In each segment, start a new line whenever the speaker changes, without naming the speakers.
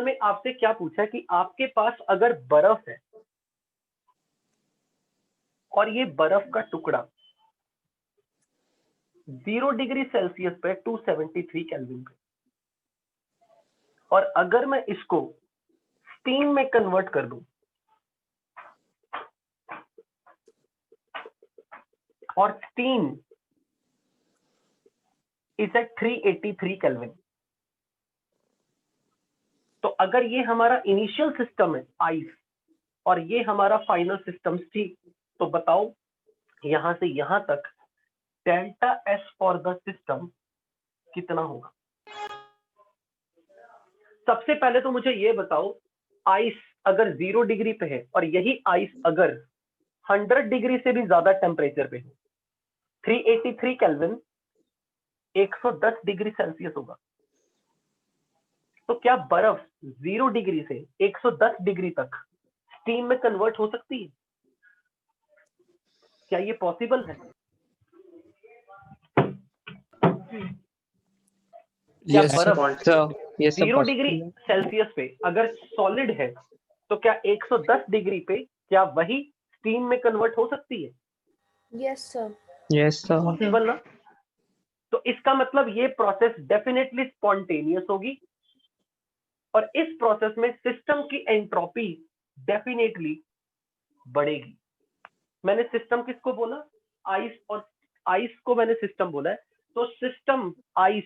Question में आपसे क्या पूछा है कि आपके पास अगर बर्फ है और ये बर्फ का टुकड़ा 0 डिग्री सेल्सियस पे 273 केल्विन पे, और अगर मैं इसको स्टीम में कन्वर्ट कर दूं और स्टीम इज एट 383 केल्विन, तो अगर ये हमारा इनिशियल सिस्टम है आइस और ये हमारा फाइनल सिस्टम स्टीम, तो बताओ यहां से यहां तक delta S for the system कितना होगा? सबसे पहले तो मुझे ये बताओ, आइस अगर 0 डिग्री पे है और यही आइस अगर 100 डिग्री से भी ज्यादा टेम्परेचर पे हो, 383 केल्विन 110 डिग्री सेल्सियस होगा, तो क्या बर्फ 0 डिग्री से 110 डिग्री तक स्टीम में कन्वर्ट हो सकती है? क्या ये पॉसिबल है? क्या बर्फ 0 डिग्री सेल्सियस पे अगर सॉलिड है तो क्या 110 डिग्री पे क्या वही स्टीम में कन्वर्ट हो सकती है?
Yes sir.
Yes sir.
Possible ना? तो इसका मतलब ये प्रोसेस डेफिनेटली स्पॉन्टेनियस होगी और इस प्रोसेस में सिस्टम की एंट्रोपी डेफिनेटली बढ़ेगी। मैंने सिस्टम किसको बोला? आइस, और आइस को मैंने सिस्टम बोला है। तो सिस्टम आइस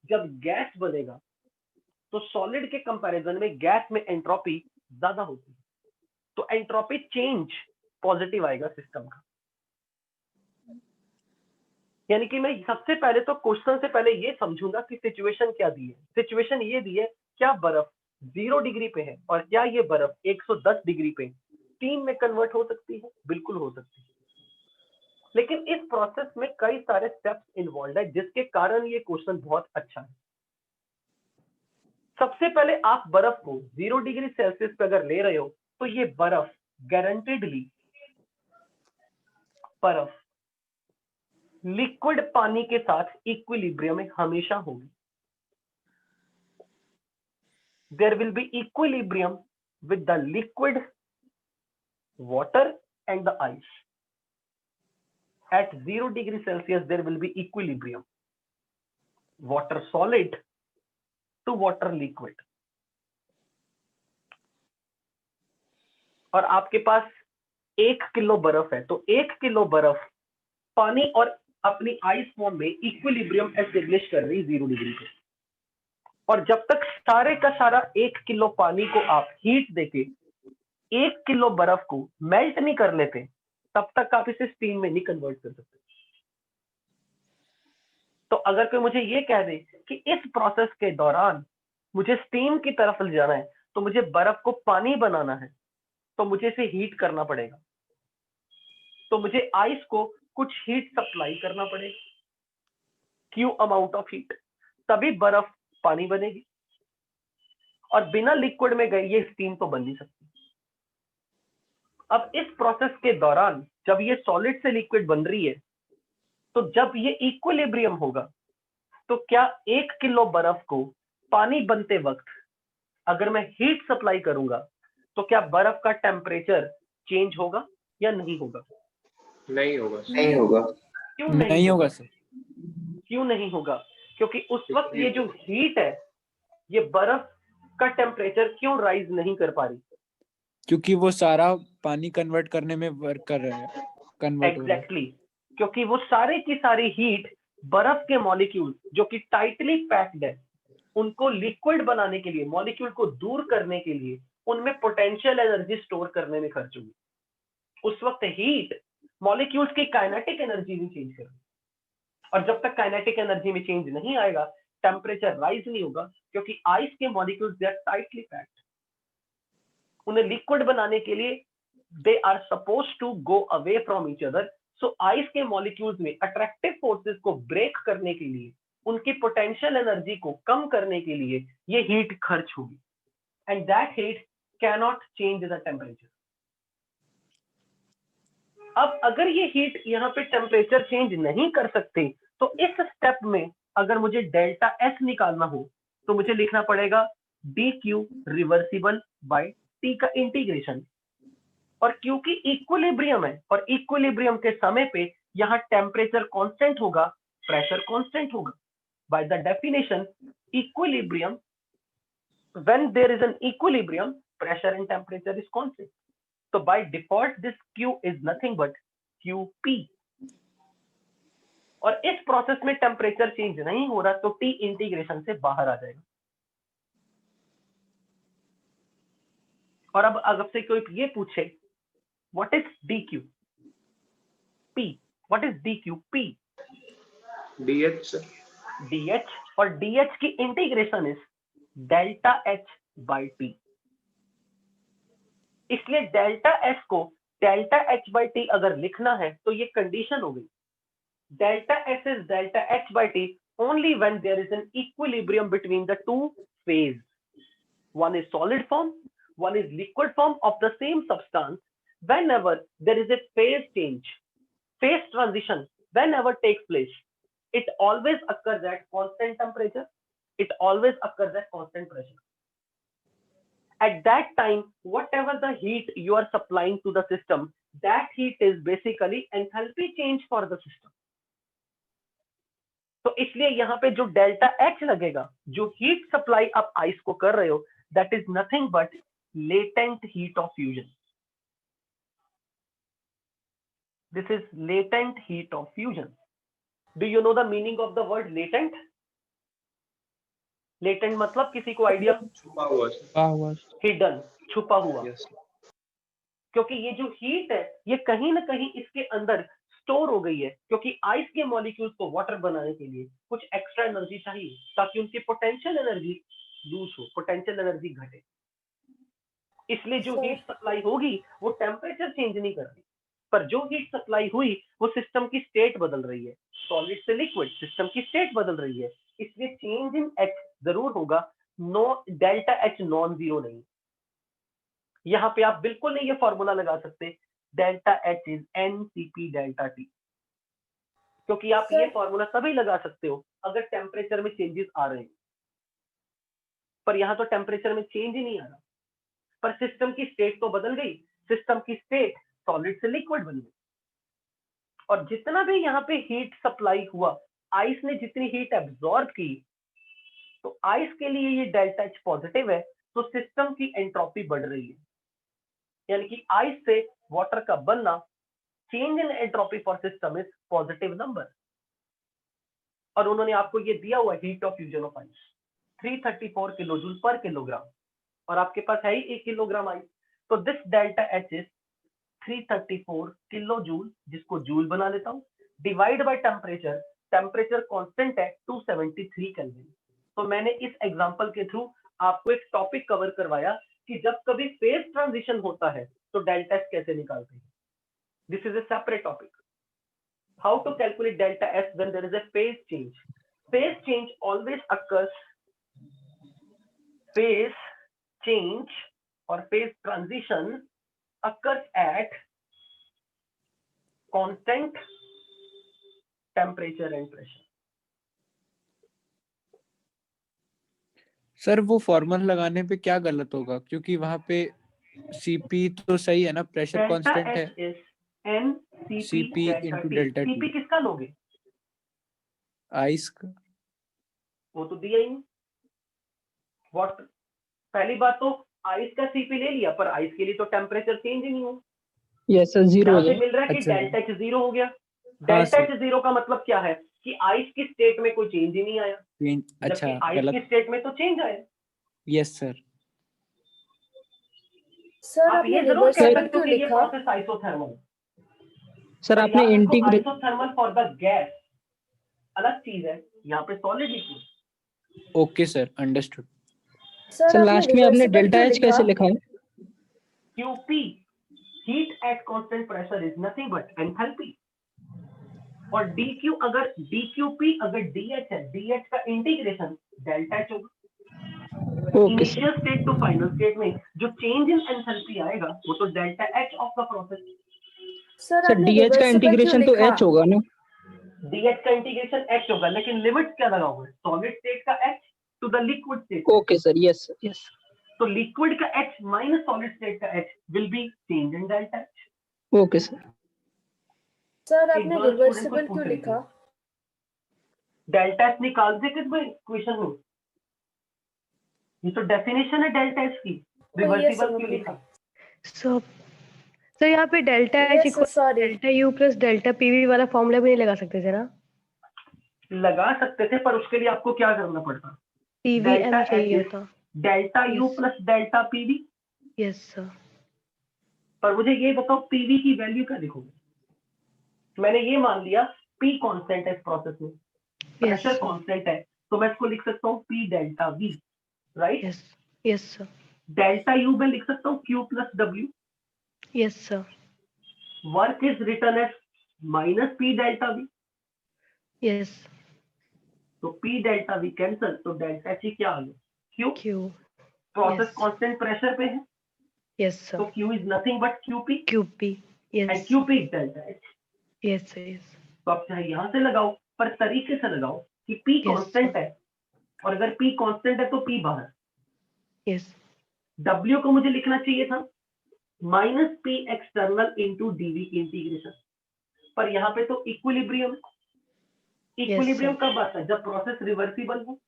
जब गैस बनेगा तो सॉलिड के कंपैरिजन में गैस में एंट्रोपी ज्यादा होती है, तो एंट्रोपी चेंज पॉजिटिव आएगा सिस्टम का। यानी कि मैं सबसे पहले तो क्वेश्चन से पहले ये समझूंगा कि सिचुएशन क्या दी है। सिचुएशन ये दी है, क्या बर्फ 0 डिग्री पे है और क्या ये बर्फ 110 डिग्री पे स्टीम में कन्वर्ट हो सकती है? बिल्कुल हो सकती है, लेकिन इस प्रोसेस में कई सारे स्टेप्स इन्वॉल्व है जिसके कारण ये क्वेश्चन बहुत अच्छा है। सबसे पहले आप बर्फ को 0 डिग्री सेल्सियस पे अगर ले रहे हो तो ये बर्फ गारंटेडली बर्फ लिक्विड पानी के साथ इक्विलिब्रियम में हमेशा होगी। There will be equilibrium with the liquid water and the ice. At 0 degree Celsius there will be equilibrium water solid to water liquid. और आपके पास 1 किलो बर्फ है तो 1 किलो बर्फ पानी और अपनी आइस फॉर्म में इक्विलिब्रियम एस्टेब्लिश कर रही 0 डिग्री पे। और जब तक सारे का सारा 1 किलो पानी को आप हीट देके 1 किलो बर्फ को मेल्ट नहीं कर लेते, तब तक आप इसे स्टीम में नहीं कन्वर्ट कर सकते। तो अगर कोई मुझे ये कह दे कि इस प्रोसेस के दौरान मुझे स्टीम की तरफ ले जाना है, तो मुझे बर्फ को पानी बनाना है, तो मुझे इसे हीट करना पड़ेगा, तो मुझे आइस को कुछ हीट सप्लाई करना पड़ेगा, क्यू अमाउंट ऑफ हीट, तभी बर्फ पानी बनेगी। और बिना लिक्विड में गए ये स्टीम तो बन नहीं सकती। अब इस प्रोसेस के दौरान जब ये सॉलिड से लिक्विड बन रही है, तो जब ये इक्विलिब्रियम होगा, तो क्या 1 किलो बर्फ को पानी बनते वक्त अगर मैं हीट सप्लाई करूंगा, तो क्या बर्फ का टेम्परेचर चेंज होगा या नहीं होगा?
नहीं होगा।
नहीं होगा।
क्यों
नहीं होगा सर।
क्यों नहीं होगा? क्योंकि उस वक्त ये जो हीट है, ये बर्फ का टेम्परेचर क्यों राइज नहीं कर पा रही?
क्योंकि वो सारा पानी कन्वर्ट करने में वर्क कर रहा है, कन्वर्ट हो रहा है।
एग्जैक्टली, क्योंकि वो सारे की सारी हीट बर्फ के मॉलिक्यूल जो कि टाइटली पैक्ड है, उनको लिक्विड बनाने के लिए, मॉलिक्यूल को दूर करने के लिए उनमें पोटेंशियल एनर्जी स्टोर करने में खर्च होगी। उस वक्त हीट मॉलिक्यूल्स की काइनेटिक एनर्जी भी चेंज करेगी, और जब तक काइनेटिक एनर्जी में चेंज नहीं आएगा, टेम्परेचर राइज नहीं होगा, क्योंकि आइस के molecules they are tightly packed. उन्हें लिक्विड बनाने के लिए they are supposed to go away from each other. So ice के मॉलिक्यूल्स में अट्रैक्टिव फोर्सेस को ब्रेक करने के लिए, उनकी पोटेंशियल एनर्जी को कम करने के लिए ये हीट खर्च होगी, and that heat can not change the temperature. अब अगर ये हीट यहाँ पे टेम्परेचर चेंज नहीं कर सकते, तो इस स्टेप में अगर मुझे डेल्टा एस निकालना हो, तो मुझे लिखना पड़ेगा dq रिवर्सिबल बाय t का इंटीग्रेशन। और क्योंकि इक्विलिब्रियम है और इक्विलिब्रियम के समय पे यहाँ टेम्परेचर कांस्टेंट होगा, प्रेशर कांस्टेंट होगा। By the definition equilibrium, when there is an equilibrium, pressure and temperature is constant. So by default this q is nothing but qp। और इस प्रोसेस में टेम्परेचर चेंज नहीं हो रहा तो t इंटीग्रेशन से बाहर आ जाएगा। और अब अगर से कोई ये पूछे what is dq p, what is dq p?
dh
dh, और dh की integration is delta h by t। इसलिए डेल्टा s को डेल्टा h बाई t अगर लिखना है तो ये कंडीशन हो गई, delta s is delta h by t only when there is an equilibrium between the two phase. One is solid form, one is liquid form of the same substance. Whenever there is a phase change, phase transition, whenever takes place, it always occurs at constant temperature, it always occurs at constant pressure. At that time, whatever the heat you are supplying to the system, that heat is basically enthalpy change for the system. तो इसलिए यहाँ पे जो delta H लगेगा, जो heat supply आप ice को कर रहे हो, that is nothing but latent heat of fusion. This is latent heat of fusion. Do you know the meaning of the word latent? Latent मतलब किसी को आइडिया?
छुपा हुआ,
हिडन, छुपा हुआ।
yes.
क्योंकि ये जो हीट है ये कहीं ना कहीं इसके अंदर स्टोर हो गई है, क्योंकि आइस के मॉलिक्यूल्स को वाटर बनाने के लिए कुछ एक्स्ट्रा एनर्जी चाहिए ताकि उनकी पोटेंशियल एनर्जी लूज हो, पोटेंशियल एनर्जी घटे। इसलिए जो हीट सप्लाई होगी वो टेम्परेचर चेंज नहीं कर रही, पर जो हीट सप्लाई हुई वो सिस्टम की स्टेट बदल रही है, सॉलिड से लिक्विड, सिस्टम की स्टेट बदल रही है। इसलिए चेंज इन एच जरूर होगा, no delta H non zero नहीं। यहाँ पे आप बिल्कुल नहीं ये फॉर्मूला लगा सकते delta H is NCP delta T, क्योंकि आप ये फॉर्मूला तभी लगा सकते हो अगर टेम्परेचर में चेंजेस आ रहे हैं, पर यहाँ तो टेम्परेचर में चेंज ही नहीं आ रहा, पर सिस्टम की स्टेट तो बदल गई, सिस्टम की स्टेट सॉलिड से लिक्विड बन गई। और जितना भी यहाँ पे हीट सप्लाई हुआ, आइस ने जितनी हीट एब्जॉर्ब की, तो आइस के लिए ये डेल्टा एच पॉजिटिव है, तो सिस्टम की एंट्रोपी बढ़ रही है, यानी कि आइस से वाटर का बनना, change in entropy for system is positive number. और उन्होंने आपको ये दिया हुआ heat of fusion of ice 334 kilojoule per kilogram, और आपके पास है ही 1 किलोग्राम आइस, तो this delta H is 334 kilojoule, जिसको जूल बना लेता हूं, divide by temperature, temperature constant है 273 केल्विन। तो मैंने इस एग्जांपल के थ्रू आपको एक टॉपिक कवर करवाया कि जब कभी फेज ट्रांजिशन होता है तो डेल्टा एस कैसे निकालते हैं। This is a separate topic, how to calculate delta S when there is a phase change. Phase change always occurs, phase change और phase transition occurs at constant temperature and pressure.
Sir वो formula लगाने पे क्या गलत होगा, क्योंकि वहां पे सीपी तो सही है ना, प्रेशर कांस्टेंट है,
CP
into delta T.
CP किसका लोगे?
आइस का।
वो तो दिया ही नहीं। व्हाट, पहली बात तो आइस का सीपी ले लिया, पर आइस के लिए तो टेम्परेचर चेंज ही नहीं हो।
यस सर, जीरो हो
यहाँ से
गया।
मिल रहा है कि
अच्छा।
डेल्टा एच जीरो हो गया।
हाँ
डेल्टा
सर।
एच जीरो का मतलब क्या है कि आइस की स्टेट में कोई चेंज ही नहीं आया,
अच्छा,
जबकि आइस
गलत।
की स्टेट में तो चेंज आया।
Yes sir.
सर
आप
आपने
ये जरूर
रिवर्स
कह
साइकिल
सकते हो
क्यों
कि ये
लिखा?
प्रोसेस आइसोथर्मल,
सर आपने integrate,
isothermal for the gas अलग चीज है, यहाँ पे solid liquid.
Okay sir, understood.
Sir last में आपने डेल्टा एच कैसे लिखा है?
QP, heat at constant pressure is nothing but enthalpy, और DQ अगर DQP अगर DH है, DH का इंटीग्रेशन डेल्टा एच होगा।
Okay sir.
Initial state to final state में जो चेंज इन एंथैल्पी आएगा वो तो delta H of the process.
Sir DH का इंटीग्रेशन तो एच होगा ना?
DH का इंटीग्रेशन H होगा, लेकिन लिमिट क्या लगा हुआ है? सॉलिड स्टेट का H to the liquid state.
Okay, sir. Yes, sir. Yes.
So liquid का H minus solid state का H will be change in delta H.
Okay, sir.
Sir
एक
आपने
बार student को
रिवर्सिबल
पूछ
क्यों
रही
लिखा?
डेल्टा एच निकाल दे किस भाई इक्वेशन में, ये तो डेफिनेशन है डेल्टा एच की, रिवर्सिबल क्यों लिखा?
सर यहाँ पे delta H
Yes, sir, sorry.
Delta U plus delta PV वाला फॉर्मूला भी नहीं लगा सकते थे ना?
लगा सकते थे पर उसके लिए आपको क्या करना पड़ता?
पीवी एम चाहिए होता।
Delta U
Yes.
Plus delta PV.
Yes sir.
पर मुझे ये बताओ पीवी की वैल्यू क्या लिखोगे? मैंने ये मान लिया पी कांस्टेंट है इस प्रोसेस में, प्रेशर कांस्टेंट है, तो मैं इसको लिख सकता हूँ P delta V, right?
Yes yes sir.
Delta U में लिख सकता हूँ Q plus W.
Yes sir.
Work is return as minus P delta V.
Yes.
तो पी डेल्टा वी कैंसल, तो डेल्टा एच क्या आ गया? Q.
Q.
Process
Yes.
Constant pressure पे है,
यस
तो
sir.
Q is nothing but QP
QP.
And
yes
QP is delta H.
Yes sir. Yes
तो आप चाहे यहाँ से लगाओ पर तरीके से लगाओ कि P
Yes,
कांस्टेंट
sir.
है, और अगर P कांस्टेंट है तो P बाहर।
यस।
W को मुझे लिखना चाहिए था minus P external into DV की इंटीग्रेशन, पर यहाँ पे तो इक्विलिब्रियम। इक्विलिब्रियम कब आता है? जब प्रोसेस रिवर्सिबल हो,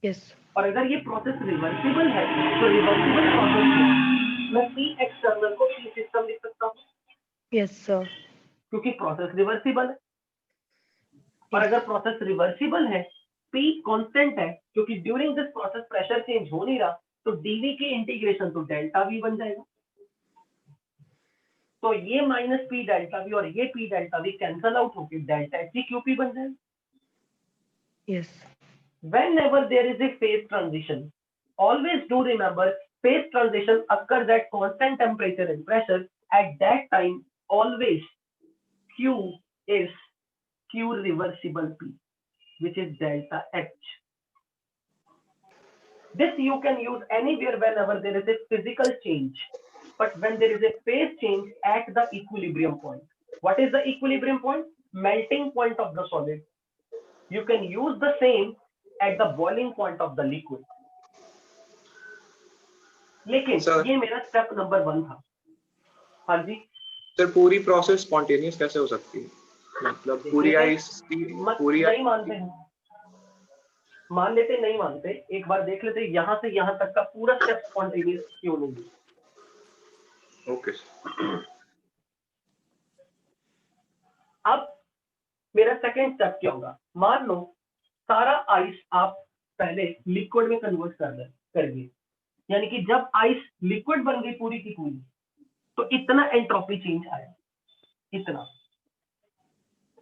यस।
और अगर ये प्रोसेस रिवर्सिबल है तो रिवर्सिबल प्रोसेस में मैं P एक्सटर्नल को P सिस्टम लिख सकता हूँ,
यस सर।
क्योंकि प्रोसेस रिवर्सिबल है। और अगर प्रोसेस रिवर्सिबल है, P कांस्टेंट है, क्योंकि during this process pressure change हो नहीं रहा, तो डीवी की इंटीग्रेशन तो डेल्टा वी बन जाएगा। तो ये माइनस पी डेल्टा वी और ये P delta V cancel out होकर डेल्टा एच क्यूपी बन जाएगा।
Yes.
Whenever there is a phase transition, always do remember phase transition occurs at constant temperature and pressure. At that time, always Q is Q reversible P, which is delta H. This you can use anywhere whenever there is a physical change. But when there is a phase change at the equilibrium point. What is the equilibrium point? Melting point of the solid. You can use the same at the boiling point of the liquid. लेकिन
Sir.
ये मेरा step number 1 था। हाँ जी
sir पूरी process spontaneous कैसे हो सकती है? मतलब पूरी आइस पूरी
नहीं मानते हैं, मान लेते नहीं मानते, एक बार देख लेते यहाँ से यहाँ तक का पूरा स्टेप स्पॉन्टेनियस क्यों नहीं है।
ओके।
अब मेरा सेकंड स्टेप क्या होगा? मान लो सारा आइस आप पहले लिक्विड में कन्वर्ट कर दिए, यानी कि जब आइस लिक्विड बन गई पूरी की पूरी, तो इतना एंट्रोपी चेंज आया, इतना।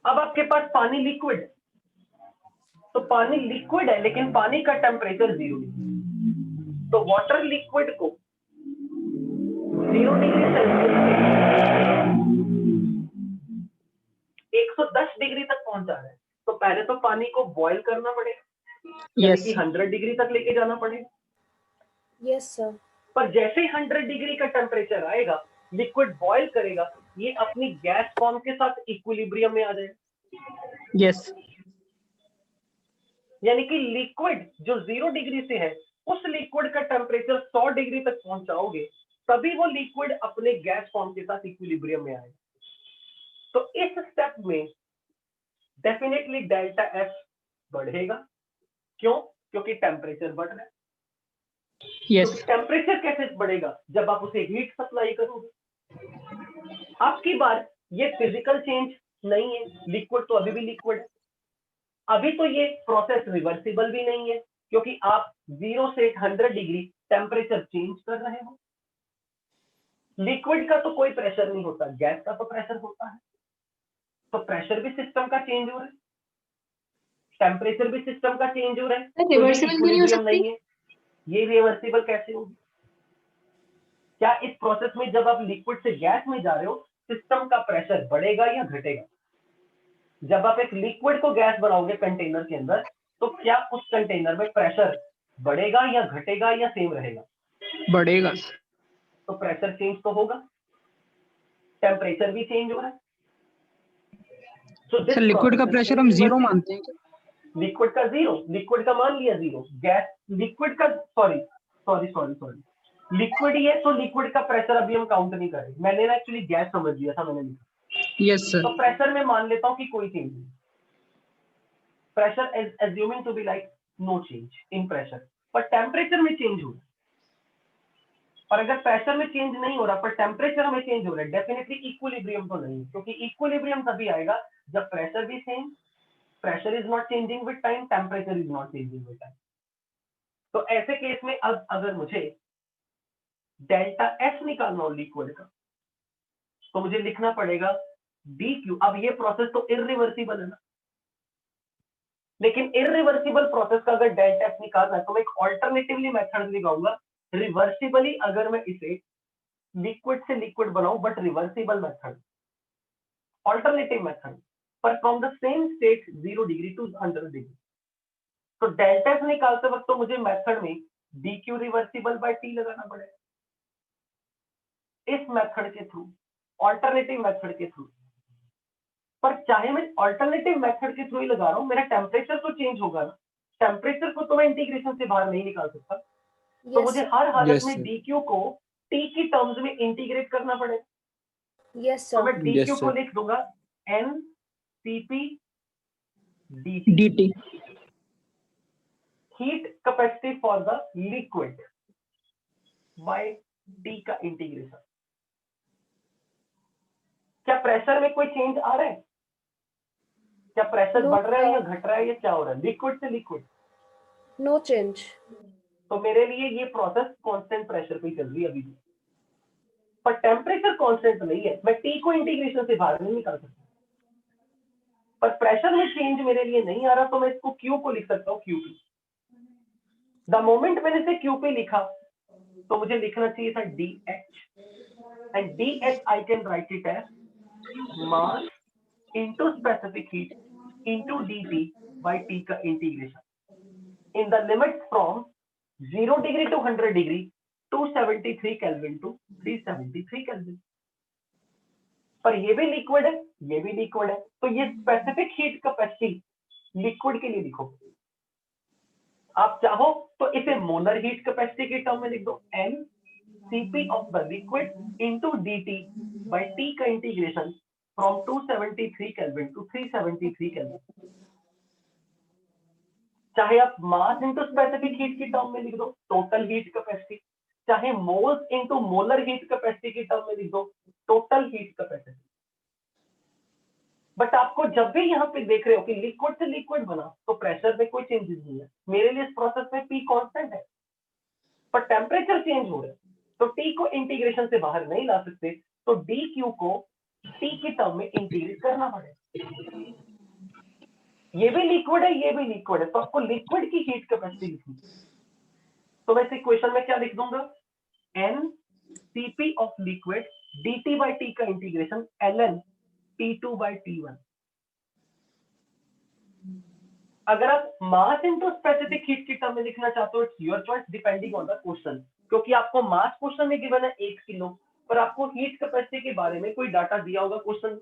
अब आपके पास पानी लिक्विड, तो पानी लिक्विड है लेकिन पानी का टेम्परेचर 0 है, तो वाटर लिक्विड को 0 डिग्री सेल्सियस 110 डिग्री तक पहुंचा है, तो पहले तो पानी को बॉईल करना पड़ेगा, यानी कि 100 डिग्री तक लेके जाना पड़ेगा।
Yes, sir.
पर जैसे ही 100 डिग्री का टेम्परेचर आएगा, लिक्विड बॉईल करेगा, ये अपनी गैस फॉर्म के साथ इक्विलिब्रियम में आ जाएगा।
Yes.
यानी कि लिक्विड जो 0 डिग्री से है, उस लिक्विड का टेम्परेचर 100 डिग्री तक पहुंचाओगे, तभी वो लिक्विड अपने गैस फॉर्म के साथ इक्विलिब्रियम में आएगा। तो इस स्टेप में डेफिनेटली डेल्टा एफ बढ़ेगा। क्यों? क्योंकि टेम्परेचर बढ़ रहा है।
Yes.
तो टेम्परेचर कैसे बढ़ेगा? जब आप उसे हीट सप्लाई करोगे। आपकी बार ये फिजिकल चेंज नहीं है, लिक्विड तो अभी भी लिक्विड है, अभी तो ये प्रोसेस रिवर्सिबल भी नहीं है, क्योंकि आप 0 से 100 डिग्री टेम्परेचर चेंज कर रहे हो। लिक्विड का तो कोई प्रेशर नहीं होता, गैस का तो प्रेशर होता है, तो प्रेशर भी सिस्टम का चेंज हो रहा है, टेम्परेचर भी सिस्टम का चेंज हो रहा है, तो ये
रिवर्सिबल भी नहीं हो
इक्विलिब्रियम
सकती?
नहीं है, ये रिवर्सिबल कैसे होगी? क्या इस प्रोसेस में जब आप लिक्विड से गैस में जा रहे हो, सिस्टम का प्रेशर बढ़ेगा या घटेगा? जब आप एक लिक्विड को गैस बनाओगे कंटेनर के अंदर, तो क्या उस कंटेनर में प्रेशर बढ़ेगा या घटेगा या सेम रहेगा?
बढ़ेगा।
तो प्रेशर चेंज तो होगा, टेम्परेचर भी चेंज हो रहा है।
सर लिक्विड का प्रेशर हम 0 मानते हैं क्या?
लिक्विड का 0, लिक्विड का मान लिया 0, गैस लिक्विड का सॉरी लिक्विड ही है तो लिक्विड का प्रेशर अभी हम काउंट नहीं करें, मैंने ना एक्चुअली गैस समझ लिया था, मैंने लिखा।
Yes sir.
तो प्रेशर में मान लेता हूं कि कोई चेंज नहीं, pressure is assuming to be like no change in pressure, पर टेम्परेचर में चेंज हो रहा है। और अगर प्रेशर में चेंज नहीं हो रहा पर टेम्परेचर में चेंज हो रहा है, डेफिनेटली इक्विलिब्रियम तो नहीं, क्योंकि इक्विलिब्रियम तभी आएगा जब प्रेशर भी same, pressure is not changing with time, temperature is not changing with time. तो ऐसे केस में अब अगर मुझे डेल्टा एस निकालना हो लिक्विड का, तो मुझे लिखना पड़ेगा डी क्यू। अब ये प्रोसेस तो इरिवर्सिबल है ना, लेकिन इरिवर्सिबल प्रोसेस का अगर डेल्टा एस निकालना है तो मैं एक ऑल्टरनेटिवली मेथड लगाऊंगा, रिवर्सिबली अगर मैं इसे लिक्विड से लिक्विड बनाऊं, but reversible method, alternative method, पर from the same state 0 degree to 100 degree. तो डेल्टा एस निकालते वक्त तो मुझे मेथड में D Q reversible by T लगाना पड़ेगा, इस मेथड के थ्रू, ऑल्टरनेटिव मेथड के थ्रू। पर चाहे मैं ऑल्टरनेटिव मेथड के थ्रू ही लगा रहा हूं, मेरा टेम्परेचर तो चेंज होगा ना, टेम्परेचर को तो मैं इंटीग्रेशन से बाहर नहीं निकाल सकता, तो
Yes,
मुझे
sir.
हर हालत
Yes,
में
sir.
डी क्यू को टी की टर्म्स में इंटीग्रेट करना पड़ेगा।
Yes,
तो
sir.
मैं डी
Yes,
क्यू को
sir.
लिख दूंगा N C P D T,
dt।
Heat capacity for the liquid by T का इंटीग्रेशन। क्या प्रेशर में कोई चेंज आ रहा है? क्या प्रेशर
No,
बढ़ रहा है या
sir.
घट रहा है या क्या हो रहा है लिक्विड से लिक्विड?
No change.
तो मेरे लिए ये प्रोसेस कांस्टेंट प्रेशर पे चल रही है अभी भी, पर टेम्परेचर कांस्टेंट नहीं है, मैं टी को इंटीग्रेशन से बाहर नहीं निकाल सकता। पर प्रेशर में चेंज मेरे लिए नहीं आ रहा, तो मैं इसको क्यू को लिख सकता हूँ क्यूपी। द मोमेंट मैंने इसे क्यूपी लिखा तो मुझे लिखना चाहिए था D H, and D H I can write it as mass into specific heat into dt by T का integration in the limit from 0 degree to 100 degree, 273 kelvin to 373 kelvin. पर ये भी लिक्विड है, ये भी लिक्विड है, तो ये स्पेसिफिक हीट कैपेसिटी लिक्विड के लिए लिखो। आप चाहो तो इसे मोलर हीट कैपेसिटी के टर्म में लिख दो, N CP of the liquid into dt by T का integration from 273 kelvin to 373 kelvin. चाहे आप मास इनटू स्पेसिफिक हीट की टर्म में लिख दो, टोटल हीट कैपेसिटी, चाहे moles into molar heat capacity की टर्म में लिख दो, टोटल हीट कैपेसिटी। बट आपको जब भी यहाँ पे देख रहे हो कि लिक्विड से लिक्विड बना तो प्रेशर में कोई चेंजेस नहीं है, मेरे लिए इस प्रोसेस में पी कांस्टेंट है, पर टेम्परेचर चेंज हो रहा है, तो टी को इंटीग्रेशन से बाहर नहीं ला सकते, तो डी क्यू को टी की टर्म में इंटीग्रेट करना पड़ेगा। ये भी लिक्विड है, ये भी लिक्विड है, तो आपको लिक्विड की हीट कैपेसिटी लिखनी है। तो मैं इस इक्वेशन में क्या लिख दूंगा, N CP of liquid dt by T का integration ln T2 by T1। अगर आप मास इनटू स्पेसिफिक हीट की टर्म में लिखना चाहते हो, it's your choice depending on the question, क्योंकि आपको मास क्वेश्चन में गिवन है 1 किलो, पर आपको हीट कैपेसिटी के बारे में कोई डाटा दिया होगा question.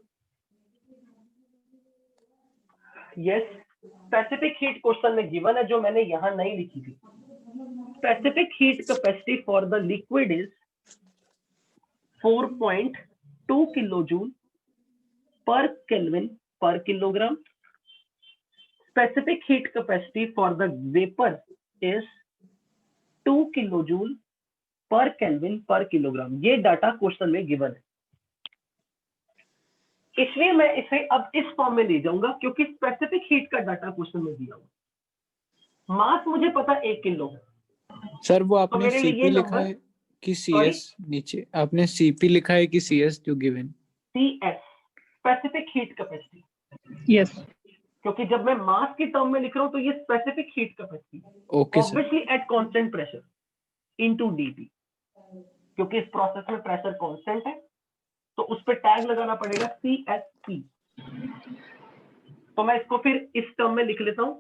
Yes, specific heat question में गिवन है, जो मैंने यहां नहीं लिखी थी। Specific heat capacity for the liquid is 4.2 kilo joule per kelvin per kilogram. Specific heat capacity for the vapour is 2 kilo joule per kelvin per kilogram. ये data question में गिवन है, इसलिए मैं इसे अब इस फॉर्म में ले जाऊंगा, क्योंकि स्पेसिफिक हीट का डाटा क्वेश्चन में दिया हुआ। मास मुझे पता 1 किलो है,
सर वो
तो
आपने
मेरे लिए
सीपी
ये
लिखा
नंबर
है कि सीएस? नीचे आपने सीपी लिखा है कि सीएस जो given?
CS specific heat capacity.
Yes.
क्योंकि जब मैं मास की टर्म में लिख रहा हूं तो ये specific heat capacity,
okay sir.
Obviously eight constant pressure into dt, क्योंकि इस प्रोसेस में प्रेशर कांस्टेंट है, तो उस पर टैग लगाना पड़ेगा CSP। तो मैं इसको फिर इस टर्म में लिख लेता हूं।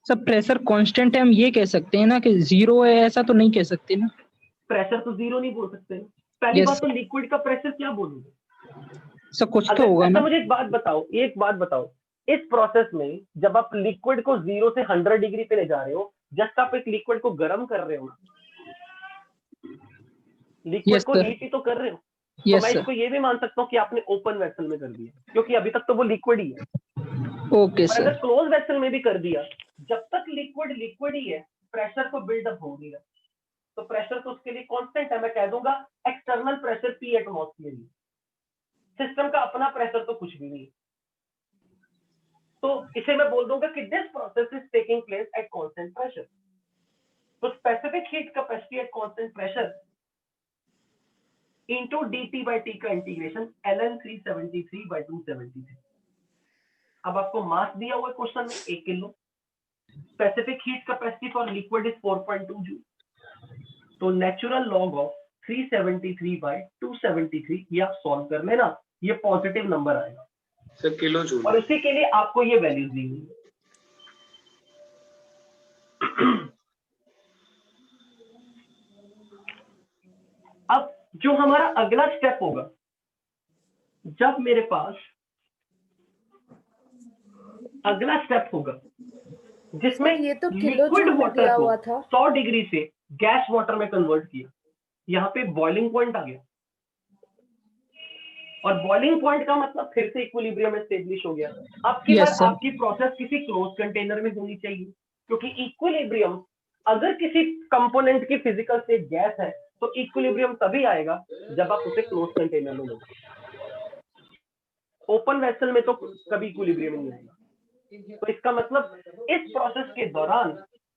सब प्रेशर कांस्टेंट है, हम ये कह सकते हैं ना कि 0 है, ऐसा तो नहीं कह सकते ना।
प्रेशर तो 0 नहीं बोल सकते। पहली
Yes.
बात तो लिक्विड का प्रेशर क्या बोलूंगे
सर कुछ तो
अगर।
होगा
अच्छा
ना।
मुझे एक बात बताओ, इस प्रोसेस में जब आप लिक्विड को 0 से 100 डिग्री पे ले जा रहे हो, जस्ट आप एक लिक्विड को गर्म कर रहे हो ना, लिक्विड
Yes,
को
sir.
हीट ही तो कर रहे हो। तो
Yes,
मैं
sir.
इसको ये भी मान सकता हूँ कि आपने ओपन वेसल में कर दिया, क्योंकि अभी तक तो वो लिक्विड ही है।
Okay,
और
sir.
अगर क्लोज वेसल में भी कर दिया, जब तक लिक्विड लिक्विड ही है, प्रेशर को बिल्डअप हो नहीं रहा, तो प्रेशर तो उसके लिए कांस्टेंट है। मैं कह दूंगा external pressure P atmosphere, system का अपना प्रेशर तो कुछ भी नहीं है। तो इसे मैं बोल दूंगा कि this process is taking place at constant pressure. तो specific heat capacity at constant pressure into dt by t का इंटीग्रेशन ln 373 by 273। अब आपको मास दिया हुआ है क्वेश्चन में 1 kilo, specific heat capacity for liquid is 4.2 joule. तो नेचुरल लॉग ऑफ 373 by 273 ये आप सॉल्व कर लेना, ये पॉजिटिव नंबर आएगा
सर किलो जूल।
और इसी के लिए आपको ये वैल्यूज दी हुई है। अब जो हमारा अगला स्टेप होगा, जब मेरे पास अगला स्टेप होगा जिसमें
सर, ये तो
लिक्विड
किलोजूल में
वाटर
दिया
को
हुआ था।
100 डिग्री से गैस वाटर में कन्वर्ट किया, यहाँ पे बॉइलिंग पॉइंट आ गया, और बॉइलिंग पॉइंट का मतलब फिर से इक्विलिब्रियम एस्टेब्लिश हो गया। अब की
Yes,
बार
sir.
आपकी प्रोसेस किसी क्लोज कंटेनर में होनी चाहिए, क्योंकि इक्विलिब्रियम अगर किसी कंपोनेंट की फिजिकल स्टेट गैस है तो इक्विलिब्रियम तभी आएगा जब आप उसे क्लोज कंटेनर में लोगे। ओपन वेसल में तो कभी इक्विलिब्रियम नहीं आएगा। तो इसका मतलब इस प्रोसेस के दौरान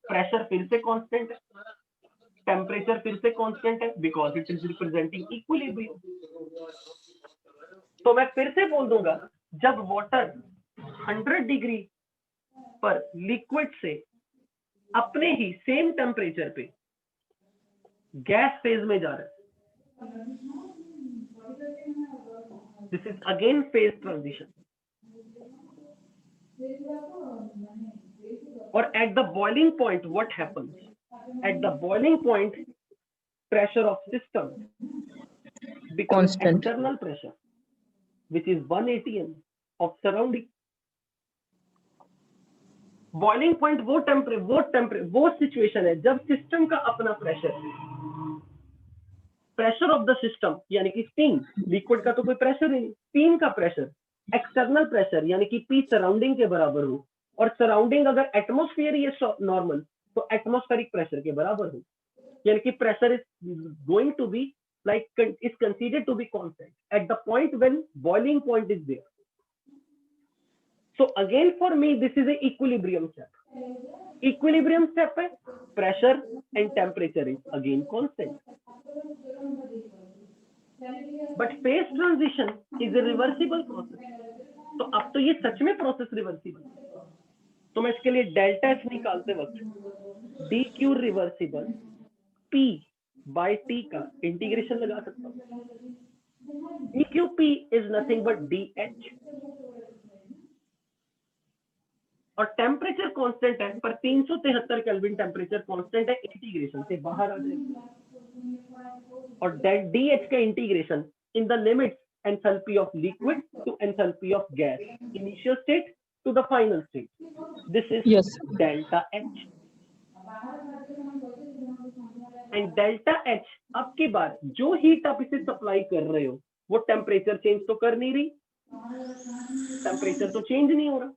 प्रेशर फिर से कांस्टेंट है, टेम्परेचर फिर से कांस्टेंट है, because it is representing equilibrium. तो मैं फिर से बोल दूंगा, जब वाटर 100 डिग्री पर लिक्विड से अपने ही सेम टेम्परेचर पे गैस फेज में जा रहा है, this is again phase transition. और at the boiling point what happens? At the boiling point pressure of system becomes
Constant.
external pressure, which is 1 atm of surrounding. Boiling point वो situation है जब system का अपना pressure of the system यानी कि steam, liquid का तो कोई प्रेशर नहीं, स्टीम का प्रेशर एक्सटर्नल प्रेशर यानी कि P सराउंडिंग के बराबर हो, और सराउंडिंग अगर एटमॉस्फेयर ये नॉर्मल तो एटमॉस्फेरिक प्रेशर के बराबर हो, यानी कि pressure is going to be like is considered to be constant at the point when boiling point is there. So again for me this is a equilibrium step. Equilibrium step है, pressure and temperature is again constant. But phase transition is a reversible process. तो अब तो ये सच में process reversible है। तो मैं इसके लिए डेल्टा एफ निकालते वक्त D Q reversible P by T का इंटीग्रेशन लगा सकता हूँ। dqp is nothing but dH, और टेम्परेचर कांस्टेंट है, पर 373 केल्विन टेम्परेचर कांस्टेंट है, इंटीग्रेशन से बाहर आ जाएगा। और dH का integration in the limits enthalpy of liquid to enthalpy of gas, initial state to the final state, this is
Yes.
Delta H। And delta H अब की बार जो हीट आप इसे सप्लाई कर रहे हो वो टेम्परेचर चेंज तो कर नहीं रही, टेम्परेचर तो चेंज नहीं हो रहा,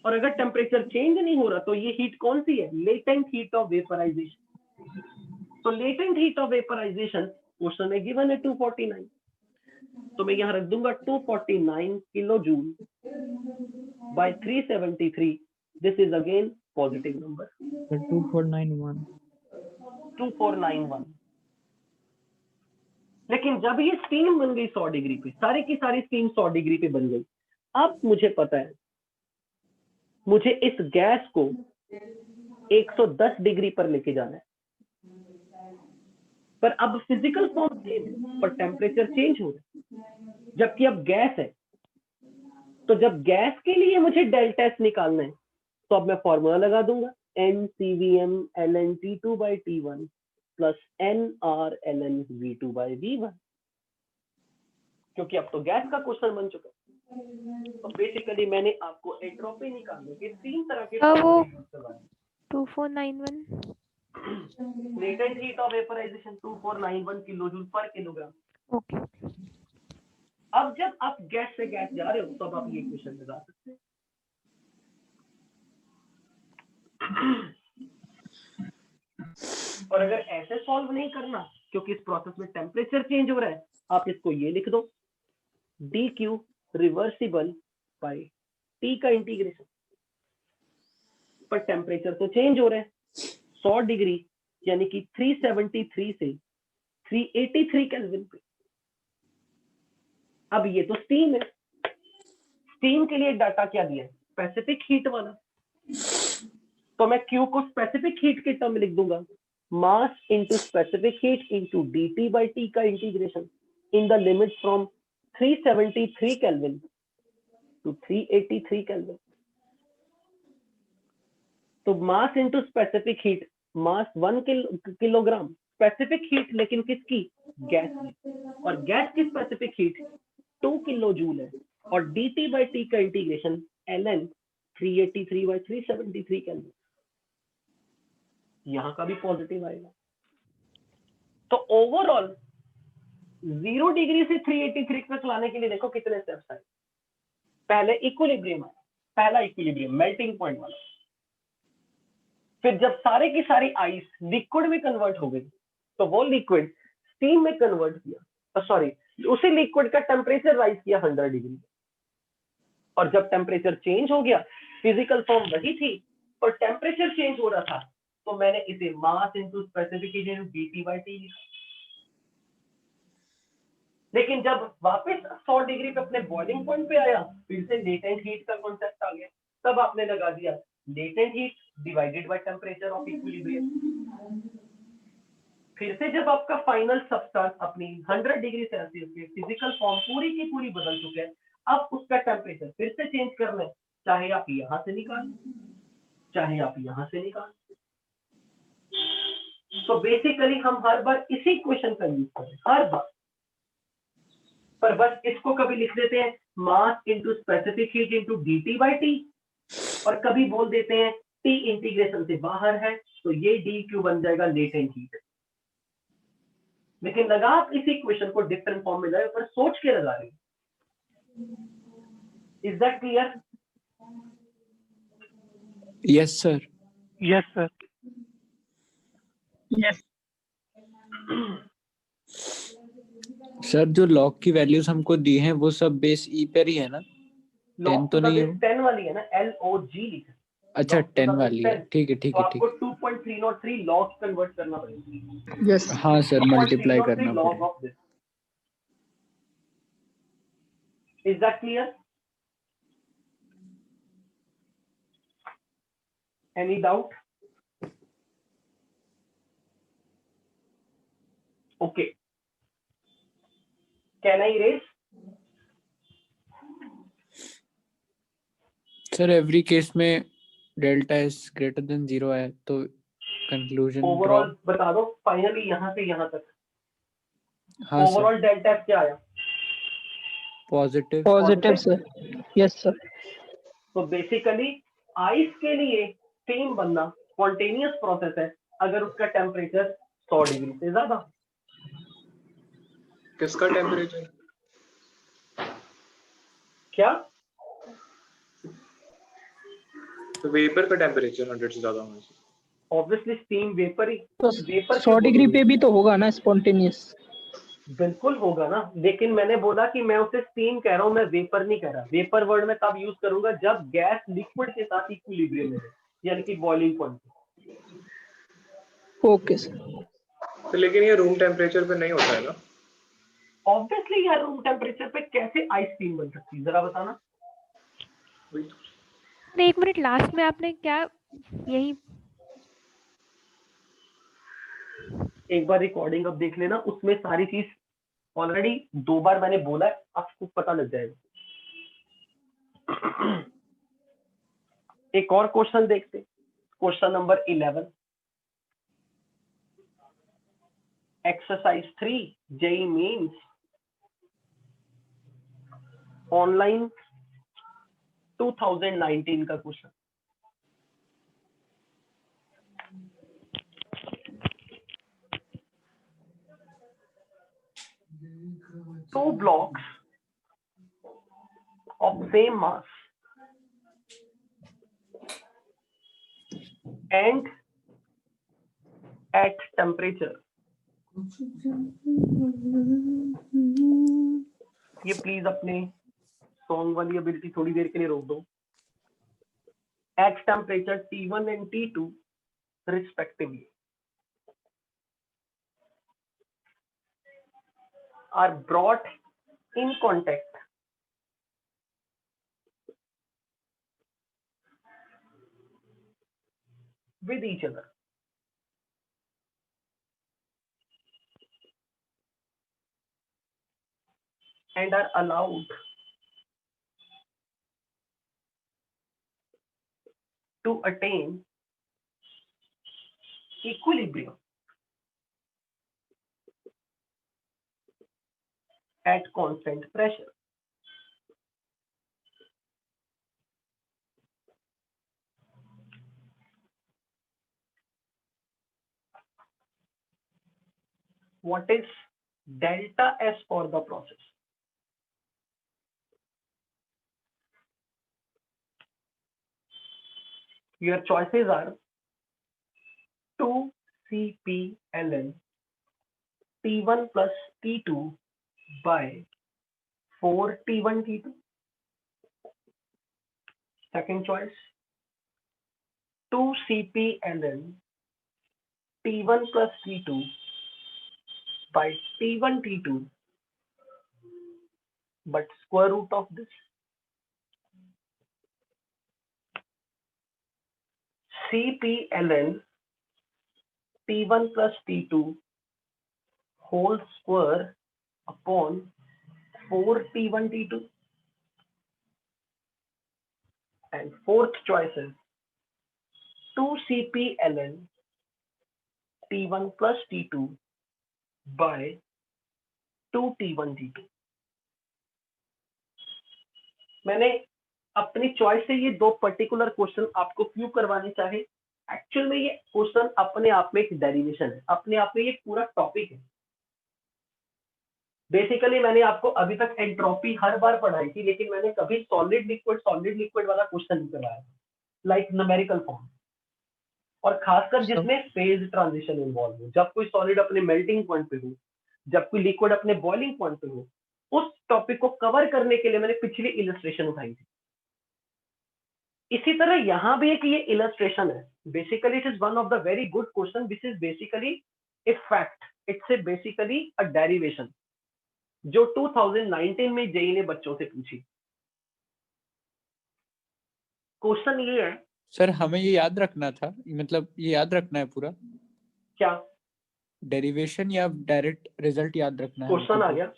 और अगर टेम्परेचर चेंज नहीं हो रहा तो ये हीट कौन सी है? Latent heat of vaporization. तो latent heat of vaporization question में गिवन है 249, तो मैं यहाँ रख दूंगा 249 kilo joule by 373, this is again positive number 2491। लेकिन जब ये स्टीम बन गई 100 डिग्री पे, सारी की सारी स्टीम 100 डिग्री पे बन गई, अब मुझे पता है मुझे इस गैस को 110 डिग्री पर लेके जाना है, पर अब फिजिकल फॉर्म सेम है पर टेम्परेचर चेंज हो रहा है, जबकि अब गैस है। तो जब गैस के लिए मुझे डेल्टा एस निकालना है तो अब मैं फॉर्मूला लगा दूंगा NCVM ln T2 by T1 plus NR ln V2 by V1, क्योंकि अब तो गैस का क्वेश्चन बन चुका है। तो बेसिकली मैंने आपको एंट्रोपी निकालने के 3 तरह के
वो
फॉर्मूले यूज करवाए।
2491
latent heat of vaporisation 2491 kilojoule per kilogram.
Okay
अब जब आप गैस से गैस जा रहे हो तब आप ये क्वेश्चन लगा सकते हैं। और अगर ऐसे सॉल्व नहीं करना क्योंकि इस प्रोसेस में टेम्परेचर चेंज हो रहा है, आप इसको ये लिख दो dq रिवर्सिबल बाय t का इंटीग्रेशन। पर टेम्परेचर तो चेंज हो रहा है 100 डिग्री यानी कि 373 से 383 केल्विन पे। अब ये तो स्टीम है, स्टीम के लिए डाटा क्या दिया है? स्पेसिफिक हीट वाला। तो मैं Q को स्पेसिफिक हीट के टर्म में लिख दूंगा mass into specific heat into dt by t का integration in the limit from 373 kelvin to 383 kelvin. तो mass into specific heat, mass 1 kilogram, specific heat लेकिन किसकी? गैस की। और गैस की स्पेसिफिक हीट 2 किलो जूल है और dt बाय t का इंटीग्रेशन ln 383 बाय 373 केल्विन। यहां का भी पॉजिटिव आएगा। तो ओवरऑल 0 डिग्री से 383 तक लाने के लिए देखो कितने स्टेप्स आए। पहले इक्विलिब्रियम आया, पहला इक्विलिब्रियम मेल्टिंग पॉइंट वाला। फिर जब सारे की सारी आइस लिक्विड में कन्वर्ट हो गई तो वो लिक्विड स्टीम में कन्वर्ट किया, सॉरी उसी लिक्विड का टेम्परेचर राइज किया 100 डिग्री। और जब टेम्परेचर चेंज हो गया, फिजिकल फॉर्म वही थी पर टेम्परेचर चेंज हो रहा था, तो मैंने इसे mass into specific heat into dt by t लिखा। लेकिन जब वापस 100 डिग्री पे अपने बॉइलिंग पॉइंट पे आया, फिर से लेटेंट हीट का कॉन्सेप्ट आ गया। तब आपने लगा दिया latent heat divided by temperature of equilibrium. फिर से जब आपका फाइनल सब्सटेंस अपनी 100 डिग्री सेल्सियस के फिजिकल फॉर्म पूरी की पूरी बदल चुके हैं, अब उसका टेम्परेचर फिर से चेंज करना है, चाहे आप यहां से निकालें चाहे आप यहां से निकालें। तो बेसिकली हम हर बार इसी क्वेश्चन का यूज करें, हर बार। पर बस इसको कभी लिख देते हैं mass into specific heat into dt by t, और कभी बोल देते हैं t इंटीग्रेशन से बाहर है तो ये dq बन जाएगा लेटेंट हीट। लेकिन लगा आप इसी क्वेश्चन को डिफरेंट फॉर्म में लाए पर सोच के लगा रहे। Is that clear?
Yes sir.
Yes sir. Yes
sir जो लॉग की वैल्यूज हमको दी हैं वो सब बेस ई पर ही है ना? 10 तो नहीं है?
10 वाली है ना, LOG लिखा।
अच्छा 10 वाली है, ठीक है ठीक
तो
है ठीक
आपको 2.303 लॉग कन्वर्ट करना पड़ेगा।
यस
हाँ सर, मल्टीप्लाई
2.303
करना
log
पड़ेगा।
of this. Is that clear? Any doubt? Okay. Can I erase?
Sir every case में डेल्टा इज ग्रेटर देन 0 है तो कंक्लूजन
ओवरऑल बता दो फाइनली यहां से यहां तक।
हाँ सर,
ओवरऑल डेल्टा क्या आया?
Positive.
Positive sir. Yes sir.
तो बेसिकली आइस के लिए स्टीम बनना स्पॉन्टेनियस प्रोसेस है अगर उसका टेम्परेचर 100 डिग्री से ज्यादा।
किसका टेम्परेचर?
क्या?
तो वेपर का टेम्परेचर 100 से ज्यादा होना चाहिए।
ऑब्वियसली स्टीम वेपर ही।
तो
वेपर
100 डिग्री पे भी तो होगा ना स्पॉन्टेनियस?
बिल्कुल होगा ना, लेकिन मैंने बोला कि मैं उसे स्टीम कह रहा हूं, मैं वेपर नहीं कह रहा। वेपर वर्ड में तब यूज करूंगा जब गैस लिक्विड के साथ इक्विलिब्रियम में है, यानी कि बॉइलिंग पॉइंट।
Okay sir.
तो लेकिन ये रूम टेम्परेचर पे नहीं होता है ना?
ऑब्वियसली यार रूम टेम्परेचर पे कैसे आइस स्टीम बन सकती है, जरा बताना।
वही तो।
एक मिनट, लास्ट में आपने क्या यही
एक बार रिकॉर्डिंग अब देख लेना, उसमें सारी चीज ऑलरेडी 2 बार मैंने बोला है, आपको पता लग जाएगा। एक और क्वेश्चन देखते, question number 11, exercise 3 JEE mains online 2019 का क्वेश्चन। Two blocks of same mass and at temperature, ये प्लीज अपने सॉन्ग वाली एबिलिटी थोड़ी देर के लिए रोक दो। At temperature T1 and T2 respectively are brought in contact with each other and are allowed to attain equilibrium at constant pressure. What is delta S for the process? Your choices are 2CpLn T1 plus T2 by 4T1 T2. Second choice 2CpLn T1 plus T2 by T1 T2, but square root of this. CpLn T1 plus T2 whole square upon 4T1 T2. And fourth choice is 2CpLn T1 plus T2 by 2T1 T2. मैंने अपनी choice से ये दो particular question आपको क्यों करवाने चाहे। Actual में ये क्वेश्चन अपने आप में एक डेरिवेशन है, अपने आप में ये पूरा टॉपिक है। बेसिकली मैंने आपको अभी तक एंट्रोपी हर बार पढ़ाई थी, लेकिन मैंने कभी सॉलिड लिक्विड वाला क्वेश्चन नहीं करवाया, लाइक न्यूमेरिकल फॉर्म, और खासकर जिसमें फेज ट्रांजिशन इन्वॉल्व हो। जब कोई सॉलिड अपने मेल्टिंग पॉइंट पे हो, जब कोई लिक्विड अपने बॉइलिंग पॉइंट पे हो, उस टॉपिक को कवर करने के लिए मैंने पिछली इलस्ट्रेशन उठाई थी। इसी तरह यहां भी एक ये इलस्ट्रेशन है। Basically it is one of the very good question which is basically a fact, it's a basically a derivation जो 2019 में जेई ने बच्चों से पूछी। क्वेश्चन ये है
सर, हमें ये याद रखना था, मतलब ये याद रखना है पूरा
क्या,
डेरिवेशन या डायरेक्ट रिजल्ट याद रखना है?
क्वेश्चन आ गया।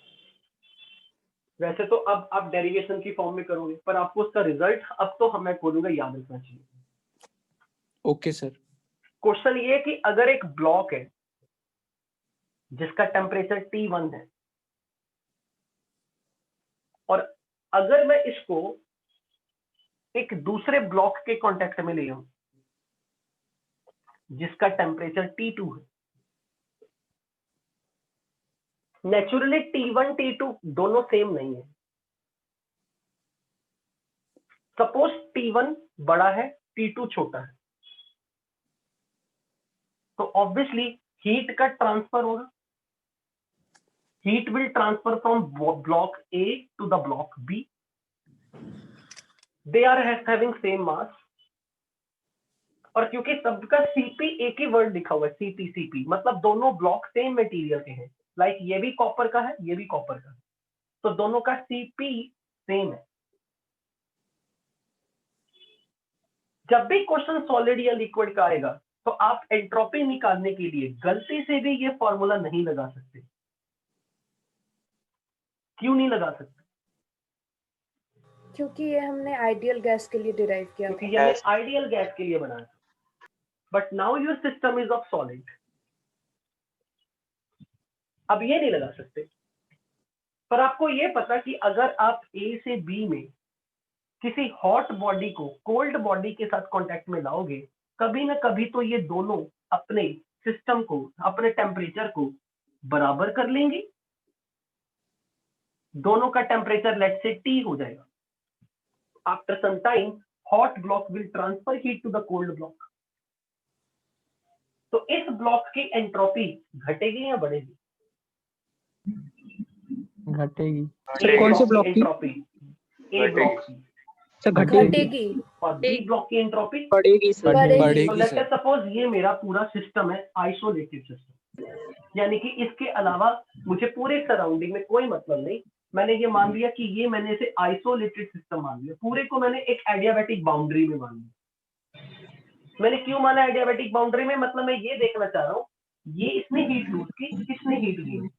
वैसे तो अब आप डेरिवेशन की फॉर्म में करोगे, पर आपको उसका रिजल्ट अब तो मैं खोलूंगा, याद रखना चाहिए।
Okay sir.
क्वेश्चन ये है कि अगर एक ब्लॉक है जिसका टेम्परेचर T1 है, और अगर मैं इसको एक दूसरे ब्लॉक के कांटेक्ट में ले आऊं जिसका टेम्परेचर T2 है, नेचुरली T1 T2 दोनों सेम नहीं है। सपोज T1 बड़ा है, T2 छोटा है, तो ऑब्वियसली हीट का ट्रांसफर होगा। Heat will transfer from block A to the block B। They are having same mass, और क्योंकि सबका Cp एक ही वर्ड लिखा हुआ है, Cp मतलब दोनों ब्लॉक सेम मटेरियल के हैं। लाइक ये भी कॉपर का है, ये भी कॉपर का है, तो दोनों का Cp सेम है। जब भी क्वेश्चन सॉलिड या लिक्विड का आएगा, तो आप एंट्रोपी निकालने के लिए गलती से भी ये फॉर्मूला नहीं लगा सकते। क्यों नहीं लगा सकते?
क्योंकि ये हमने आइडियल गैस के लिए डिराइव किया
क्योंकि
था।
ये हमने आइडियल गैस के लिए बनाया था। But now your system is of solid, अब ये नहीं लगा सकते। पर आपको ये पता कि अगर आप A से B में किसी हॉट बॉडी को कोल्ड बॉडी के साथ कांटेक्ट में लाओगे, कभी ना कभी तो ये दोनों अपने सिस्टम को, अपने टेम्परेचर को बराबर कर लेंगे। दोनों का टेम्परेचर लेट्स से T हो जाएगा। After some time hot block will transfer heat to the cold block. तो इस ब्लॉक की एंट्रोपी घटेगी या बढ़ेगी?
घटेगी।
A
कौन से ब्लॉक की?
एंट्रोपी ए ब्लॉक की,
सर घटेगी।
घटेगी।
और बी ब्लॉक की एंट्रोपी
बढ़ेगी सर।
बढ़ेगी।
बढ़ेगी
तो लेट्स
सर।
सपोज ये मेरा पूरा सिस्टम है आइसोलेटेड सिस्टम, यानी कि इसके अलावा मुझे पूरे सराउंडिंग में कोई मतलब नहीं। मैंने ये मान लिया कि ये मैंने इसे आइसोलेटेड सिस्टम मान लिया, पूरे को मैंने एक एडियाबैटिक बाउंड्री में मान लिया। मैंने क्यों माना एडियाबैटिक बाउंड्री में? मतलब मैं ये देखना चाह रहा हूँ ये इसने हीट लूज की, इसने हीट गेन।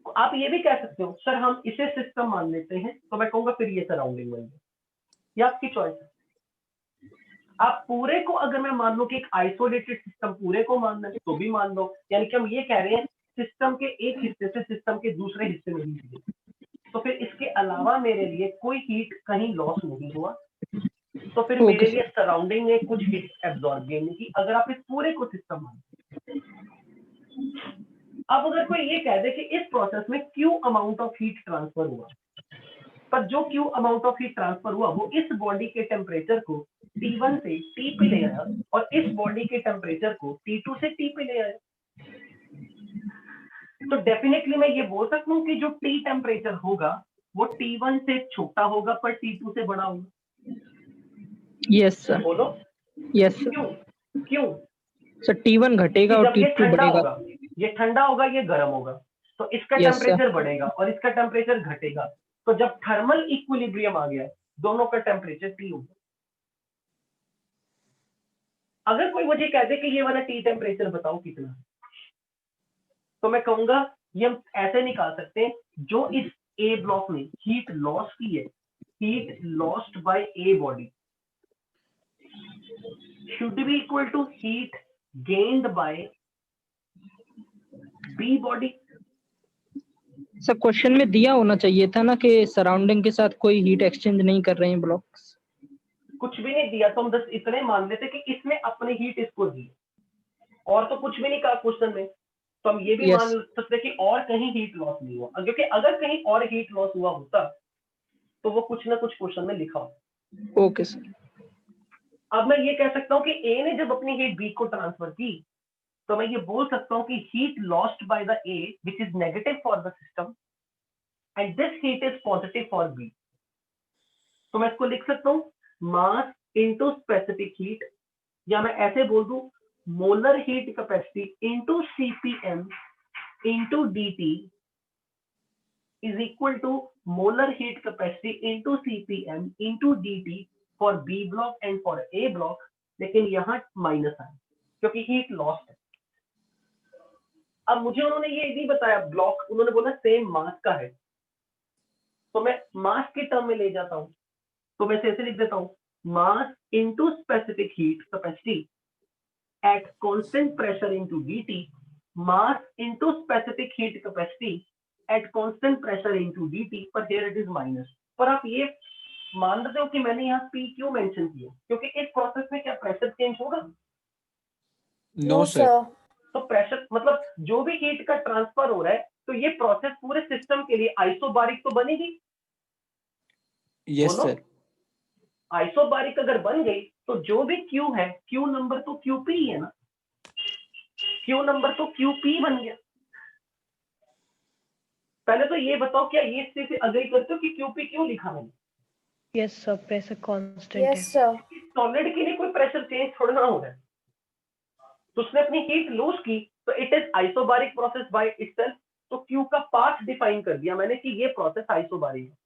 आप ये भी कह सकते हो सर हम इसे सिस्टम मान लेते हैं, तो मैं कहूंगा फिर ये सराउंडिंग बन गई। ये आपकी चॉइस है। आप पूरे को अगर मैं मान लूं कि एक आइसोलेटेड सिस्टम पूरे को मानना है तो भी मान लो, यानी कि हम ये कह रहे हैं सिस्टम के एक हिस्से से सिस्टम के दूसरे हिस्से में हीट गई, तो फिर इसके अलावा मेरे लिए कोई हीट कहीं लॉस नहीं हुआ, तो फिर
Okay,
मेरे लिए सराउंडिंग में कुछ हीट एब्जॉर्ब गेन की, अगर आप इस पूरे को सिस्टम मानते। अब अगर कोई ये कह दे कि इस प्रोसेस में Q amount of heat transfer हुआ, पर जो Q amount of heat transfer हुआ वो इस बॉडी के टेम्परेचर को T1 से T पे ले आया और इस बॉडी के टेम्परेचर को T2 से T पे ले आया, तो डेफिनेटली मैं ये बोल सकता हूँ कि जो T टेम्परेचर होगा वो T1 से छोटा होगा पर T2 से बड़ा होगा।
Yes sir.
बोलो
यस सर।
क्यों? क्यों?
सर T1 घटेगा
कि
और
जब ये
T2
ठंडा
बढ़ेगा।
होगा, ये ठंडा होगा, ये गर्म होगा, तो इसका
Yes, sir.
टेम्परेचर बढ़ेगा और इसका टेम्परेचर घटेगा, तो जब थर्मल इक्विलिब्रियम आ गया दोनों का टेम्परेचर T होगा। अगर कोई मुझे कह दे कि ये वाला T टेम्परेचर बताओ कितना है, तो मैं कहूंगा ये हम ऐसे निकाल सकते हैं, जो इस A ब्लॉक में हीट लॉस की है, heat lost by A body should be equal to heat gained by B body.
Sir question में दिया होना चाहिए था ना कि सराउंडिंग के साथ कोई हीट एक्सचेंज नहीं कर रहे हैं ब्लॉक्स।
कुछ भी नहीं दिया, तो हम बस इतने मान लेते कि इसने अपनी हीट इसको दी, और तो कुछ भी नहीं कहा क्वेश्चन में, तो हम ये भी
Yes.
मान सकते कि और कहीं हीट लॉस नहीं हुआ, क्योंकि अगर कहीं और हीट लॉस हुआ होता तो वो कुछ ना कुछ क्वेश्चन में लिखा होता।
Okay sir.
अब मैं ये कह सकता हूँ कि ए ने जब अपनी हीट बी को ट्रांसफर की, तो मैं ये बोल सकता हूँ कि heat lost by the A which is negative for the system and this heat is positive for B. तो मैं इसको लिख सकता हूँ मास इनटू स्पेसिफिक हीट, या मैं ऐसे बोल दूं molar heat capacity into CPM into DT is equal to molar heat capacity into CPM into DT for B block and for A block, लेकिन यहाँ माइनस है क्योंकि हीट लॉस्ट है। अब मुझे उन्होंने ये नहीं बताया ब्लॉक, उन्होंने बोला सेम मास का है, तो मैं मास के टर्म में ले जाता हूं, तो मैं ऐसे लिख देता हूं mass into specific heat capacity at constant pressure into DT, mass into specific heat capacity at constant pressure into DT, पर हियर इट इज माइनस। पर आप ये मान रहे हो कि मैंने यहाँ पी क्यों मेंशन किया? क्योंकि इस प्रोसेस में क्या प्रेशर चेंज होगा?
No sir.
तो प्रेशर मतलब जो भी हीट का ट्रांसफर हो रहा है, तो ये प्रोसेस पूरे सिस्टम के लिए आइसोबारिक तो बनेगी।
Yes sir.
आइसोबारिक अगर बन गई तो जो भी क्यू है, क्यू नंबर तो क्यूपी ही है ना, क्यू नंबर तो क्यूपी बन गया। पहले तो ये बताओ क्या ये इससे अग्री करते हो कि क्यूपी क्यों लिखा मैंने?
यस सर, प्रेशर कांस्टेंट है।
Yes sir.
सॉलिड के लिए कोई प्रेशर चेंज थोड़ा ना हो रहा है, तो उसने अपनी हीट लूज की, तो it is isobaric process by itself. तो क्यू का पाथ डिफाइन कर दिया मैंने कि ये प्रोसेस आइसोबारिक है।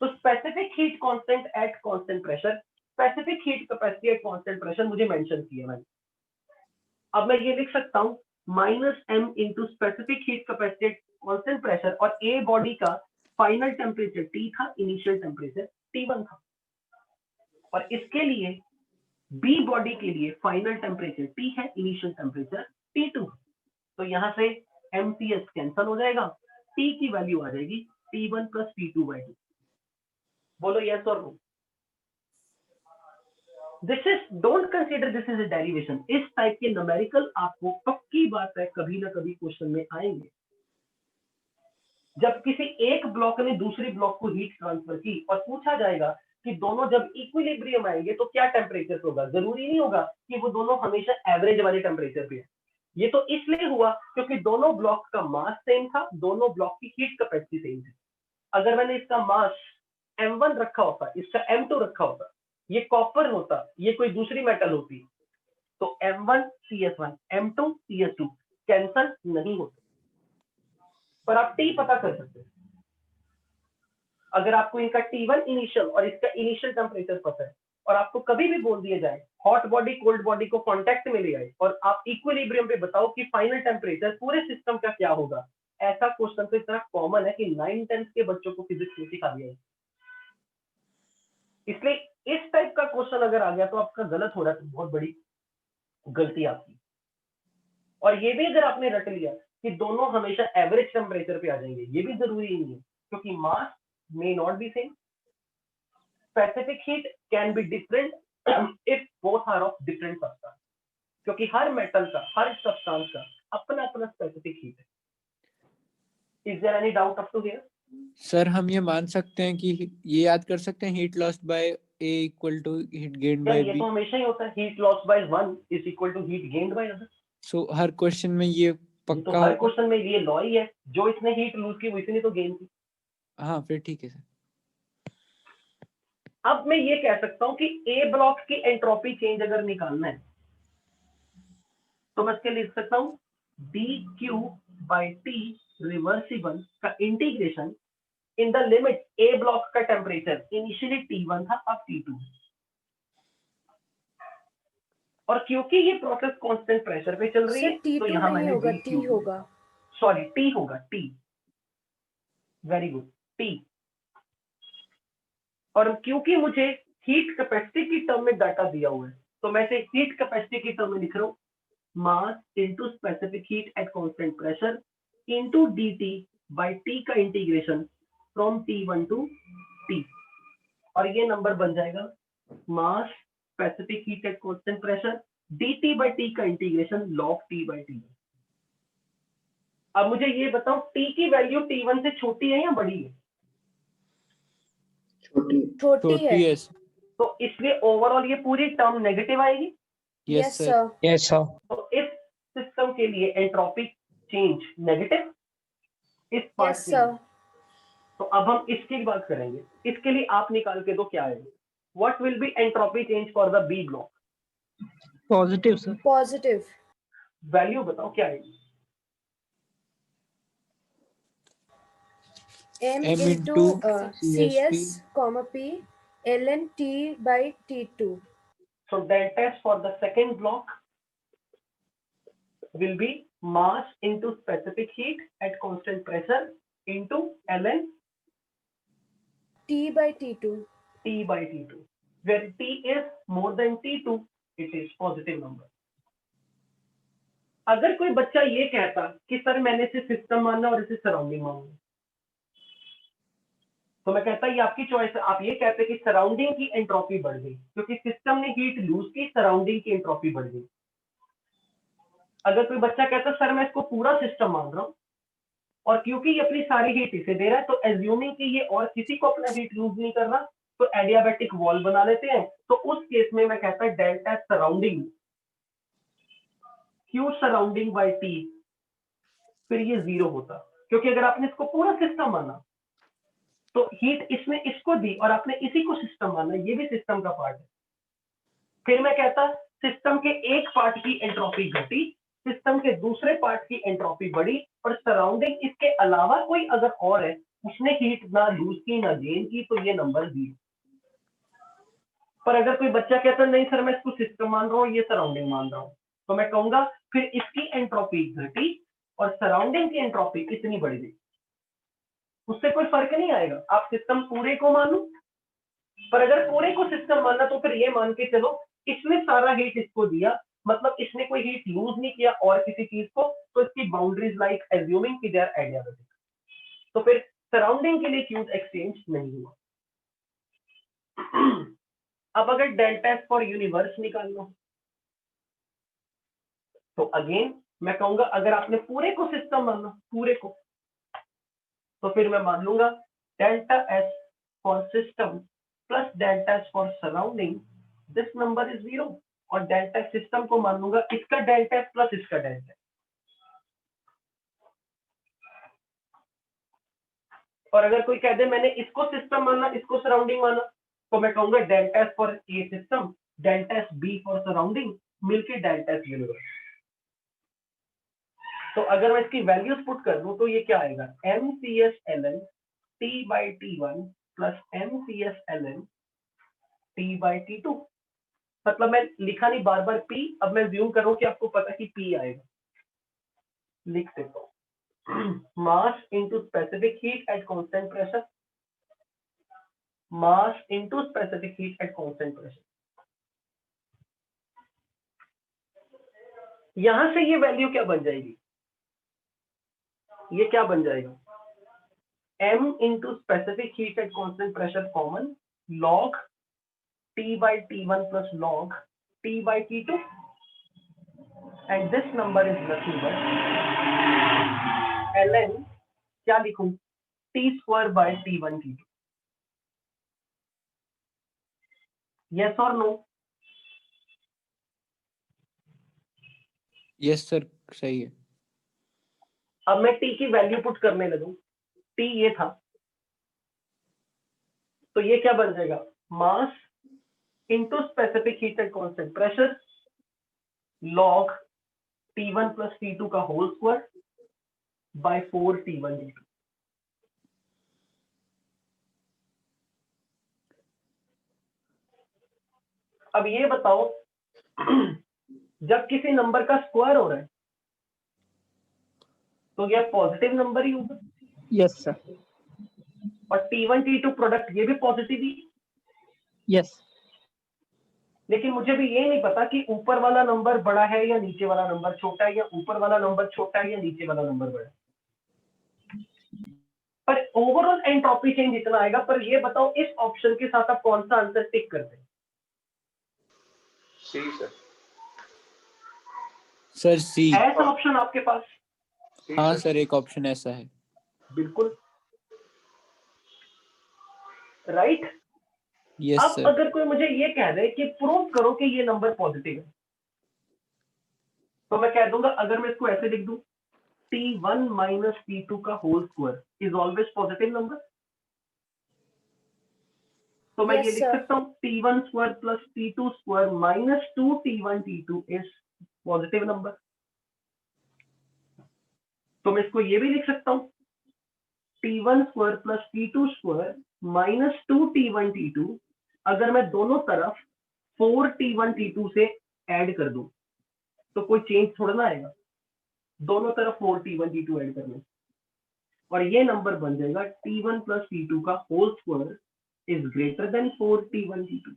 तो specific heat constant at constant pressure, specific heat capacity at constant pressure मुझे मेंशन किया मैंने। अब मैं ये लिख सकता हूं minus M into specific heat capacity at constant pressure, और ए बॉडी का फाइनल टेम्परेचर T था, इनिशियल टेम्परेचर T1 था, और इसके लिए बी बॉडी के लिए फाइनल टेम्परेचर T है, इनिशियल टेम्परेचर T2। तो यहां से MTS कैंसिल हो जाएगा, T की वैल्यू आ जाएगी T1 प्लस T2/2। बोलो यस और no. This is, don't consider this is a derivation. इस टाइप के न्यूमेरिकल आपको पक्की बात है कभी ना कभी क्वेश्चन में आएंगे। जब किसी एक ब्लॉक ने दूसरी ब्लॉक को हीट ट्रांसफर की और पूछा जाएगा कि दोनों जब इक्विलिब्रियम आएंगे तो क्या टेम्परेचर होगा, जरूरी नहीं होगा कि वो दोनों हमेशा एवरेज वाले टेम्परेचर पे है। ये तो इसलिए हुआ क्योंकि दोनों ब्लॉक का मास सेम था, दोनों ब्लॉक की हीट कैपेसिटी सेम थी। अगर मैंने इसका मास m1 रखा होता, इसका m2 रखा होता, ये कॉपर होता, ये कोई दूसरी मेटल होती, तो m1 CS1 m2 CS2 cancel नहीं होता। पर आप T पता कर सकते हैं। अगर आपको इनका T1 इनिशियल और इसका इनिशियल टेम्परेचर पता है और आपको कभी भी बोल दिया जाए हॉट बॉडी कोल्ड बॉडी को कांटेक्ट में ले आए और आप इक्विलिब्रियम पे बताओ कि फाइनल टेम्परेचर पूरे सिस्टम का क्या होगा, ऐसा क्वेश्चन तो इतना कॉमन है कि 9-10 के बच्चों को फिजिक्स में सिखा दिया है। इसलिए इस टाइप का क्वेश्चन अगर आ गया तो आपका गलत हो रहा है, तो बहुत बड़ी गलती आपकी। और ये भी अगर आपने रट लिया कि दोनों हमेशा एवरेज टेम्परेचर पे आ जाएंगे, ये भी जरूरी नहीं है क्योंकि मास may not be same. Specific heat can be different if both are of different substance. क्योंकि हर मेटल का, हर सब्सटेंस का अपना अपना स्पेसिफिक हीट है। Is there any doubt up to here?
Sir हम ये मान सकते हैं कि ये याद कर सकते हैं heat lost by A equal to heat gained by
ये
B।
तो हमेशा ही होता है, heat loss by 1 is equal to heat gained by other.
So हर क्वेश्चन में ये
तो
पक्का
हर
होगा।
क्वेश्चन में ये लॉ ही है, जो इसने हीट लूज की वो इसने तो गेन की।
हाँ फिर ठीक है सर।
अब मैं ये कह सकता हूं कि ए ब्लॉक की एंट्रोपी चेंज अगर निकालना है तो मैं इसके लिए लिख सकता हूं dq बाय टी रिवर्सिबल का integration in the limit A block का टेम्परेचर इनिशियली T1 था, अब T2। और क्योंकि ये प्रोसेस कांस्टेंट प्रेशर पे चल रही है
सर
तो
T2
यहां
नहीं
मैंने
होगा,
dq,
T होगा।
सॉरी T होगा, T, वेरी गुड, T। और क्योंकि मुझे हीट कैपेसिटी की टर्म में डाटा दिया हुआ है तो मैं इसे हीट कैपेसिटी की टर्म में लिख रहा हूं, mass into specific heat at constant pressure into dt by t का integration from T1 to T। और ये नंबर बन जाएगा mass specific heat at constant pressure dt by t का integration log t by t। अब मुझे ये बताओ t की वैल्यू T1 से छोटी है या बड़ी है?
छोटी
छोटी है।
है सर।
तो इसलिए ओवरऑल ये पूरी टर्म नेगेटिव आएगी।
Yes sir.
Sir.
Yes sir.
तो इस सिस्टम के लिए एंट्रोपी चेंज नेगेटिव इस पार्ट
यस
के
सर।
लिए। तो अब हम इसकी बात करेंगे, इसके लिए आप निकाल के दो क्या आएगा। What will be entropy change for the B block?
Positive sir.
Positive.
Value बताओ क्या आएगी?
m
M
into
into
CS, P ln T by T2.
So delta S for the second block will be mass into specific heat at constant pressure into ln
T by T2.
T by T2, where T is more than T2, it is positive number. अगर कोई बच्चा ये कहता कि sir मैंने इसे system मानना और इसे सराउंडिंग मानना, तो मैं कहता ये आपकी चॉइस है। आप ये कहते कि सराउंडिंग की एंट्रोपी बढ़ गई क्योंकि सिस्टम ने हीट लूज की, सराउंडिंग की एंट्रोपी बढ़ गई। अगर कोई बच्चा कहता सर मैं इसको पूरा सिस्टम मान रहा हूं और क्योंकि ये अपनी सारी हीट इसे दे रहा है तो एज्यूमिंग कि ये और किसी को अपना हीट लूज नहीं कर रहा तो एडियाबैटिक वॉल बना लेते हैं। तो उस केस में मैं कहता delta surrounding Q surrounding by T, फिर ये 0 होता क्योंकि अगर आपने इसको पूरा सिस्टम माना तो हीट इसमें इसको दी और आपने इसी को सिस्टम माना, ये भी सिस्टम का पार्ट है। फिर मैं कहता सिस्टम के एक पार्ट की एंट्रोपी घटी, सिस्टम के दूसरे पार्ट की एंट्रोपी बढ़ी और सराउंडिंग इसके अलावा कोई अगर और है उसने हीट ना लूज की ना गेन की तो ये नंबर 0। पर अगर कोई बच्चा कहता नहीं सर मैं इसको सिस्टम मान रहा हूँ ये सराउंडिंग मान रहा हूँ, तो मैं कहूंगा फिर इसकी एंट्रोपी घटी और सराउंडिंग की एंट्रोपी इतनी बढ़ गई, उससे कोई फर्क नहीं आएगा। आप सिस्टम पूरे को मानो, पर अगर पूरे को सिस्टम मानना तो फिर ये मान के चलो इसने सारा हीट इसको दिया, मतलब इसने कोई हीट लूज नहीं किया और किसी चीज को, तो इसकी बाउंड्रीज लाइक एज्यूमिंग कि दे आर एडियाबैटिक, तो फिर सराउंडिंग के लिए क्यूज एक्सचेंज नहीं हुआ। अब अगर डेल्टा एस फॉर यूनिवर्स निकाल लो तो अगेन मैं कहूंगा अगर आपने पूरे को सिस्टम माना पूरे को, तो फिर मैं मान लूंगा delta S for system plus delta S for surrounding, this number is 0, और डेल्टा सिस्टम को मान लूंगा इसका डेल्टा एस प्लस इसका डेल्टा। और अगर कोई कह दे मैंने इसको सिस्टम माना इसको सराउंडिंग माना, तो मैं कहूंगा delta S for A system delta S B for surrounding मिलके डेल्टा एस यूनिवर्स। तो अगर मैं इसकी वैल्यूज पुट कर दूं तो ये क्या आएगा, M C S L N T by T one plus M C S L N T by T two. मतलब मैं लिखा नहीं बार बार पी, अब मैं ज्यूम करूं कि आपको पता कि पी आएगा, लिख देता हूं मास into specific heat at constant pressure, mass into specific heat at constant pressure. यहां से ये वैल्यू क्या बन जाएगी, ये क्या बन जाएगा, m into specific heat at constant pressure common log T by T1 plus log T by T2, and this number is nothing but ln क्या लिखूं T square by T1 T2। yes or no?
Yes sir, सही है।
अब मैं T की value put करने लगूं, T ये था, तो ये क्या बन जाएगा, मास into specific heat at constant pressure log T1 plus T2 का whole square by 4 T1 T2। अब ये बताओ जब किसी नंबर का स्क्वायर हो रहा है तो यह पॉजिटिव नंबर ही होगा,
यस सर,
और T1 T2 प्रोडक्ट ये भी पॉजिटिव ही।
यस।
लेकिन मुझे भी ये नहीं पता कि ऊपर वाला नंबर बड़ा है या नीचे वाला नंबर छोटा है, या ऊपर वाला नंबर छोटा है या नीचे वाला नंबर बड़ा है, पर ओवरऑल एंट्रोपी चेंज इतना आएगा। पर ये बताओ इस ऑप्शन के साथ आप कौन सा आंसर टिक करते हैं?
सी सर।
सर सी।
ऐसा ऑप्शन आपके पास?
हाँ सर, एक ऑप्शन ऐसा है।
बिल्कुल राइट।
यस
अब
सर।
अगर कोई मुझे ये कह दे कि प्रूव करो कि ये नंबर पॉजिटिव है, तो मैं कह दूंगा, अगर मैं इसको ऐसे लिख दूं T1 माइनस T2 का whole square is always positive number, तो मैं ये लिख सकता हूं T1 square plus T2 square minus 2 T1 T2 is positive number. तो मैं इसको ये भी लिख सकता हूं T1 square plus T2 square minus 2 T1 T2, अगर मैं दोनों तरफ 4 T1 T2 से ऐड कर दूं तो कोई चेंज थोड़ा ना आएगा, दोनों तरफ 4 T1 T2 ऐड करने, और ये नंबर बन जाएगा T1 प्लस T2 का whole square is greater than 4 T1 T2।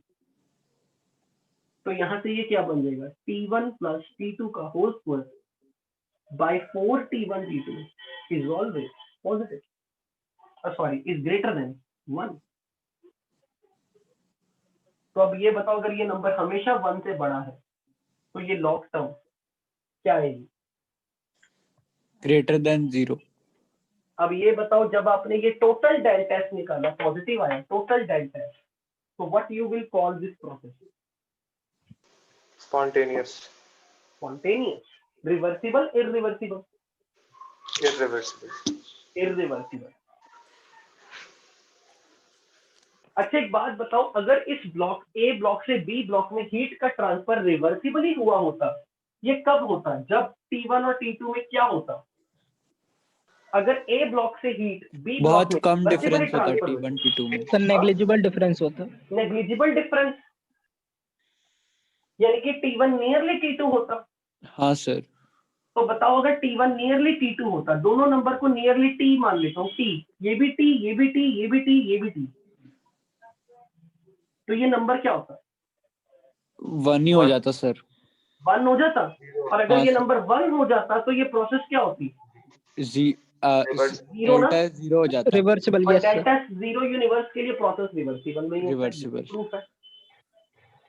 तो यहां से ये क्या बन जाएगा, T1 प्लस T2 का whole square by 4 T1 T2 is always positive, sorry is greater than 1। तो अब ये बताओ अगर ये नंबर हमेशा 1 से बड़ा है तो ये लॉग टर्म क्या आएगी,
ग्रेटर देन 0।
अब ये बताओ जब आपने ये टोटल डेल्टा एस निकाला पॉजिटिव आया टोटल डेल्टा एस, तो what you will call this process?
Spontaneous.
Spontaneous, reversible, irreversible?
Irreversible.
Irreversible. अच्छा एक बात बताओ, अगर इस ब्लॉक ए ब्लॉक से बी ब्लॉक में हीट का ट्रांसफर रिवर्सिबली हुआ होता, ये कब होता, जब T1 और T2 में क्या होता? अगर ए ब्लॉक से हीट बी ब्लॉक
बहुत
में
कम
reversibly
डिफरेंस होता है
transfer
T1 T2 में।
सर नेग्लिजिबल डिफरेंस होता है।
नेग्लिजिबल डिफरेंस, यानी कि T1 नियरली T2 होता।
हाँ सर।
तो बताओ अगर T1 नियरली T2 होता, दोनों नंबर को नियरली T मान लेता हूँ, T ये भी T ये भी T ये भी T ये भी T, तो ये नंबर क्या होता?
1 ही हो जाता सर।
1 हो जाता। और अगर
हाँ
ये
सर।
नंबर 1 हो जाता तो ये प्रोसेस क्या होती? जीरो ना,
डेल्टा जीरो हो जाता है।
रिवर्सिबल,
और
yes sir.
Delta zero universe के लिए प्रोसेस रिवर्सिबल नहीं होता,
Reversible.
प्रूफ है।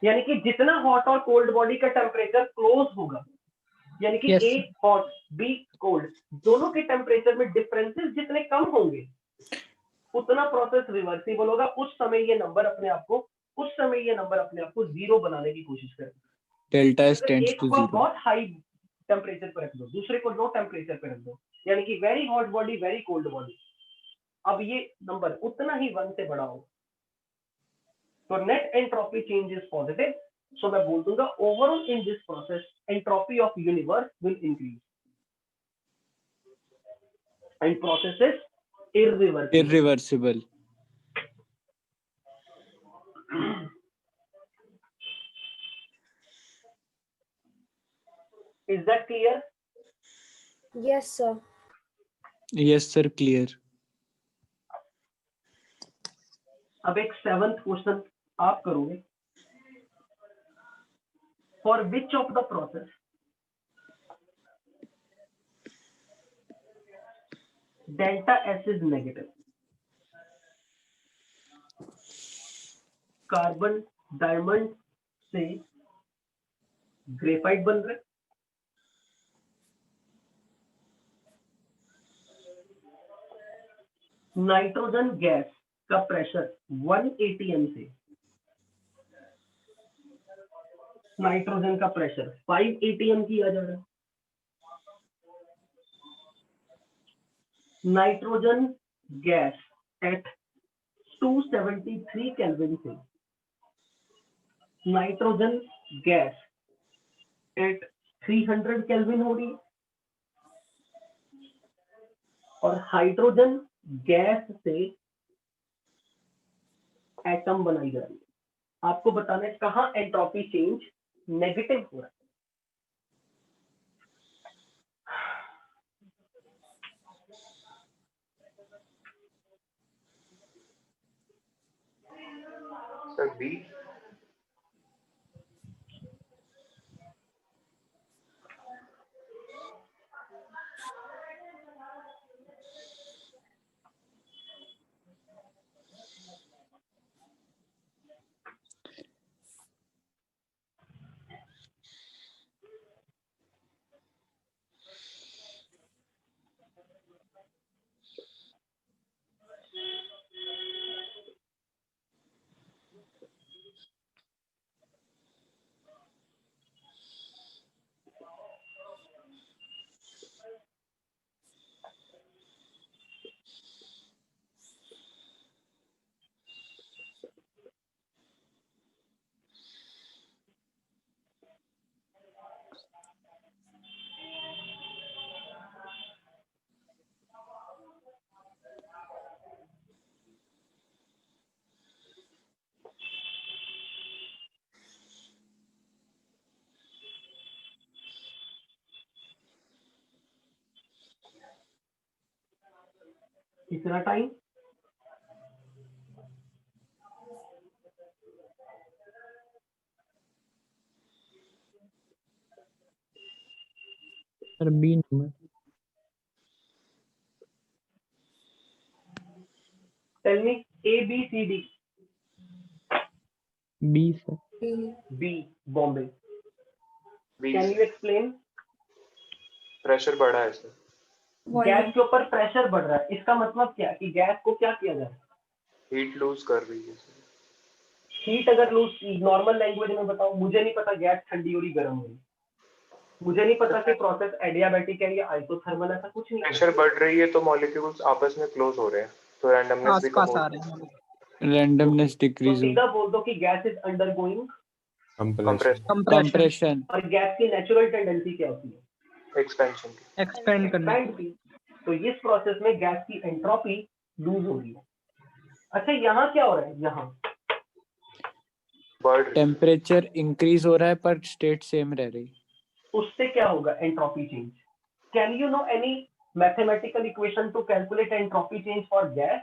यानी कि जितना हॉट और कोल्ड बॉडी का टेम्परेचर क्लोज होगा, यानी कि
Yes.
A hot B cold, दोनों के टेम्परेचर में डिफरेंसेस जितने कम होंगे उतना प्रोसेस रिवर्सिबल होगा। उस समय ये नंबर अपने आप को जीरो बनाने की कोशिश करेगा।
डेल्टा
अगर
टेंड्स
एक
टू
को आप
जीरो।
बहुत हाई टेम्परेचर पर रख दो, दूसरे को लो टेम्परेचर पर रख दो, यानी कि very hot body very cold body, अब ये नंबर उतना ही 1 से बड़ा होगा, तो net entropy change is positive. So मैं बोल दूंगा overall in this process entropy of universe will increase and process is irreversible.
Irreversible.
Is that clear?
Yes, sir.
Yes sir, clear.
अब एक 7th क्वेश्चन आप करोगे। For which of the process delta S is negative? Carbon diamond से graphite बन रहा है, nitrogen gas का pressure 1 atm से नाइट्रोजन का प्रेशर 5 atm किया जा रहा है। नाइट्रोजन गैस एट 273 केल्विन से नाइट्रोजन गैस एट 300 केल्विन हो रही है, और हाइड्रोजन गैस से एटम बनाई जा रही है। आपको बताना है कहां एंट्रोपी चेंज नेगेटिव हो रहा है।
Sir B.
कितना time?
Sir B number.
Tell me A B C D।
B sir.
B Bombay.
B
can you explain?
Pressure बढ़ा है सर।
गैस के ऊपर प्रेशर बढ़ रहा है, इसका मतलब क्या कि गैस को क्या किया जा रहा है?
हीट लूज कर रही है सर।
हीट अगर लूज, नॉर्मल लैंग्वेज में बताओ, मुझे नहीं पता गैस ठंडी हो रही गर्म हो रही, मुझे नहीं पता कि प्रोसेस एडियाबैटिक है या आइसोथर्मल, ऐसा कुछ नहीं।
प्रेशर बढ़ रही है तो मॉलिक्यूल्स आपस में क्लोज हो रहे हैं, तो रैंडमनेस भी कम
आसपास
हो
आ
रही
रहे
है।
हैं।
रैंडमनेस
तो
डिक्रीज हो।
सीधा बोल दो कि gas is undergoing
compression,
compression,
compression.
और गैस की नेचुरल टेंडेंसी क्या होती है?
एक्सपेंशन की।
एक्सपेंड करने
एक्सपैंड की। तो इस प्रोसेस में गैस की एंट्रोपी लूज हो रही है। अच्छा, यहाँ क्या हो रहा है? यहाँ
बढ़ रही है।
टेम्परेचर इंक्रीज हो रहा है पर स्टेट सेम रह रही।
उससे क्या होगा? Entropy change. Can you know any mathematical equation two calculate entropy change for gas?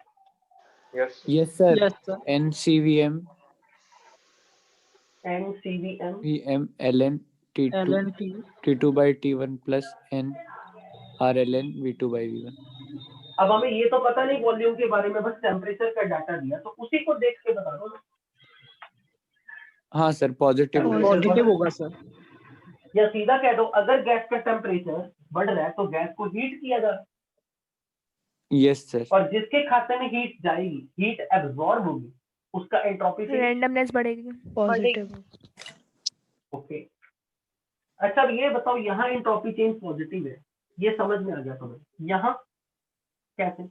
Yes
yes sir.
Yes sir.
NCVM
NCVM
VM ln T2
LNT
T2 by T1 plus N RLN V2 by V1।
अब हमें ये तो पता नहीं volume के बारे में, बस टेम्परेचर का डाटा दिया, तो उसी को देख के बता दो ना।
हाँ सर, पॉजिटिव
पॉजिटिव होगा सर।
या सीधा कह दो, अगर गैस का टेम्परेचर बढ़ रहा है तो गैस को हीट किया जा रहा है,
यस सर।
और जिसके खाते में हीट जाएगी, हीट एब्जॉर्ब होगी, उसका एंट्रोपी से
रैंडमनेस बढ़ेगी।
पॉजिटिव।
ओके। अच्छा अब ये बताओ, यहाँ एंट्रोपी चेंज पॉजिटिव है, ये समझ में आ गया तुम्हें। यहाँ कैसे?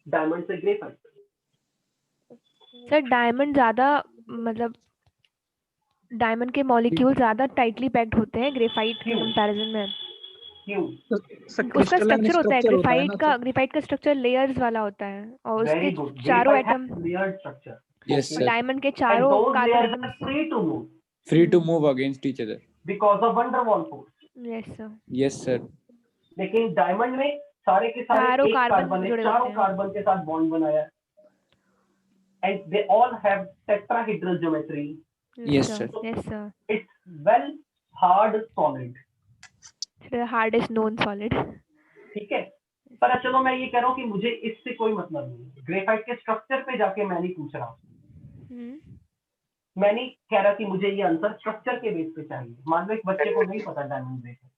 डायमंड से ग्रेफाइट।
सर डायमंड ज्यादा, मतलब डायमंड के मॉलिक्यूल ज्यादा टाइटली पैक्ड होते हैं ग्रेफाइट के
क्यों?
कंपैरिजन में।
क्यों?
उसका स्ट्रक्चर होता है, ग्रेफाइट का स्ट्रक्चर लेयर्स वाला होता है, और
वेरी
उसके
गुड।
चारों atom,
layered structure.
Yes sir.
Diamond के चारों carbon atoms
free to move against each other
because of van der Waals force.
Yes sir.
Yes sir.
लेकिन डायमंड में सारे के सारे
चारों
एक
कार्बन
कार्बन है,
जुड़े
चारों
होते हैं।
कार्बन के साथ बॉन्ड बनाया है, and they all have tetrahedral geometry.
Yes, sir.
Yes sir.
It's well hard solid.
The hardest known solid.
ठीक है, पर चलो मैं ये कह रहा हूँ कि मुझे इससे कोई मतलब नहीं। ग्रेफाइट के स्ट्रक्चर पे जाके मैं नहीं पूछ रहा हूँ, मैं नहीं कह रहा कि मुझे ये आंसर स्ट्रक्चर के बेस पे चाहिए। मान लो एक बच्चे को नहीं पता डायमंड बेस है,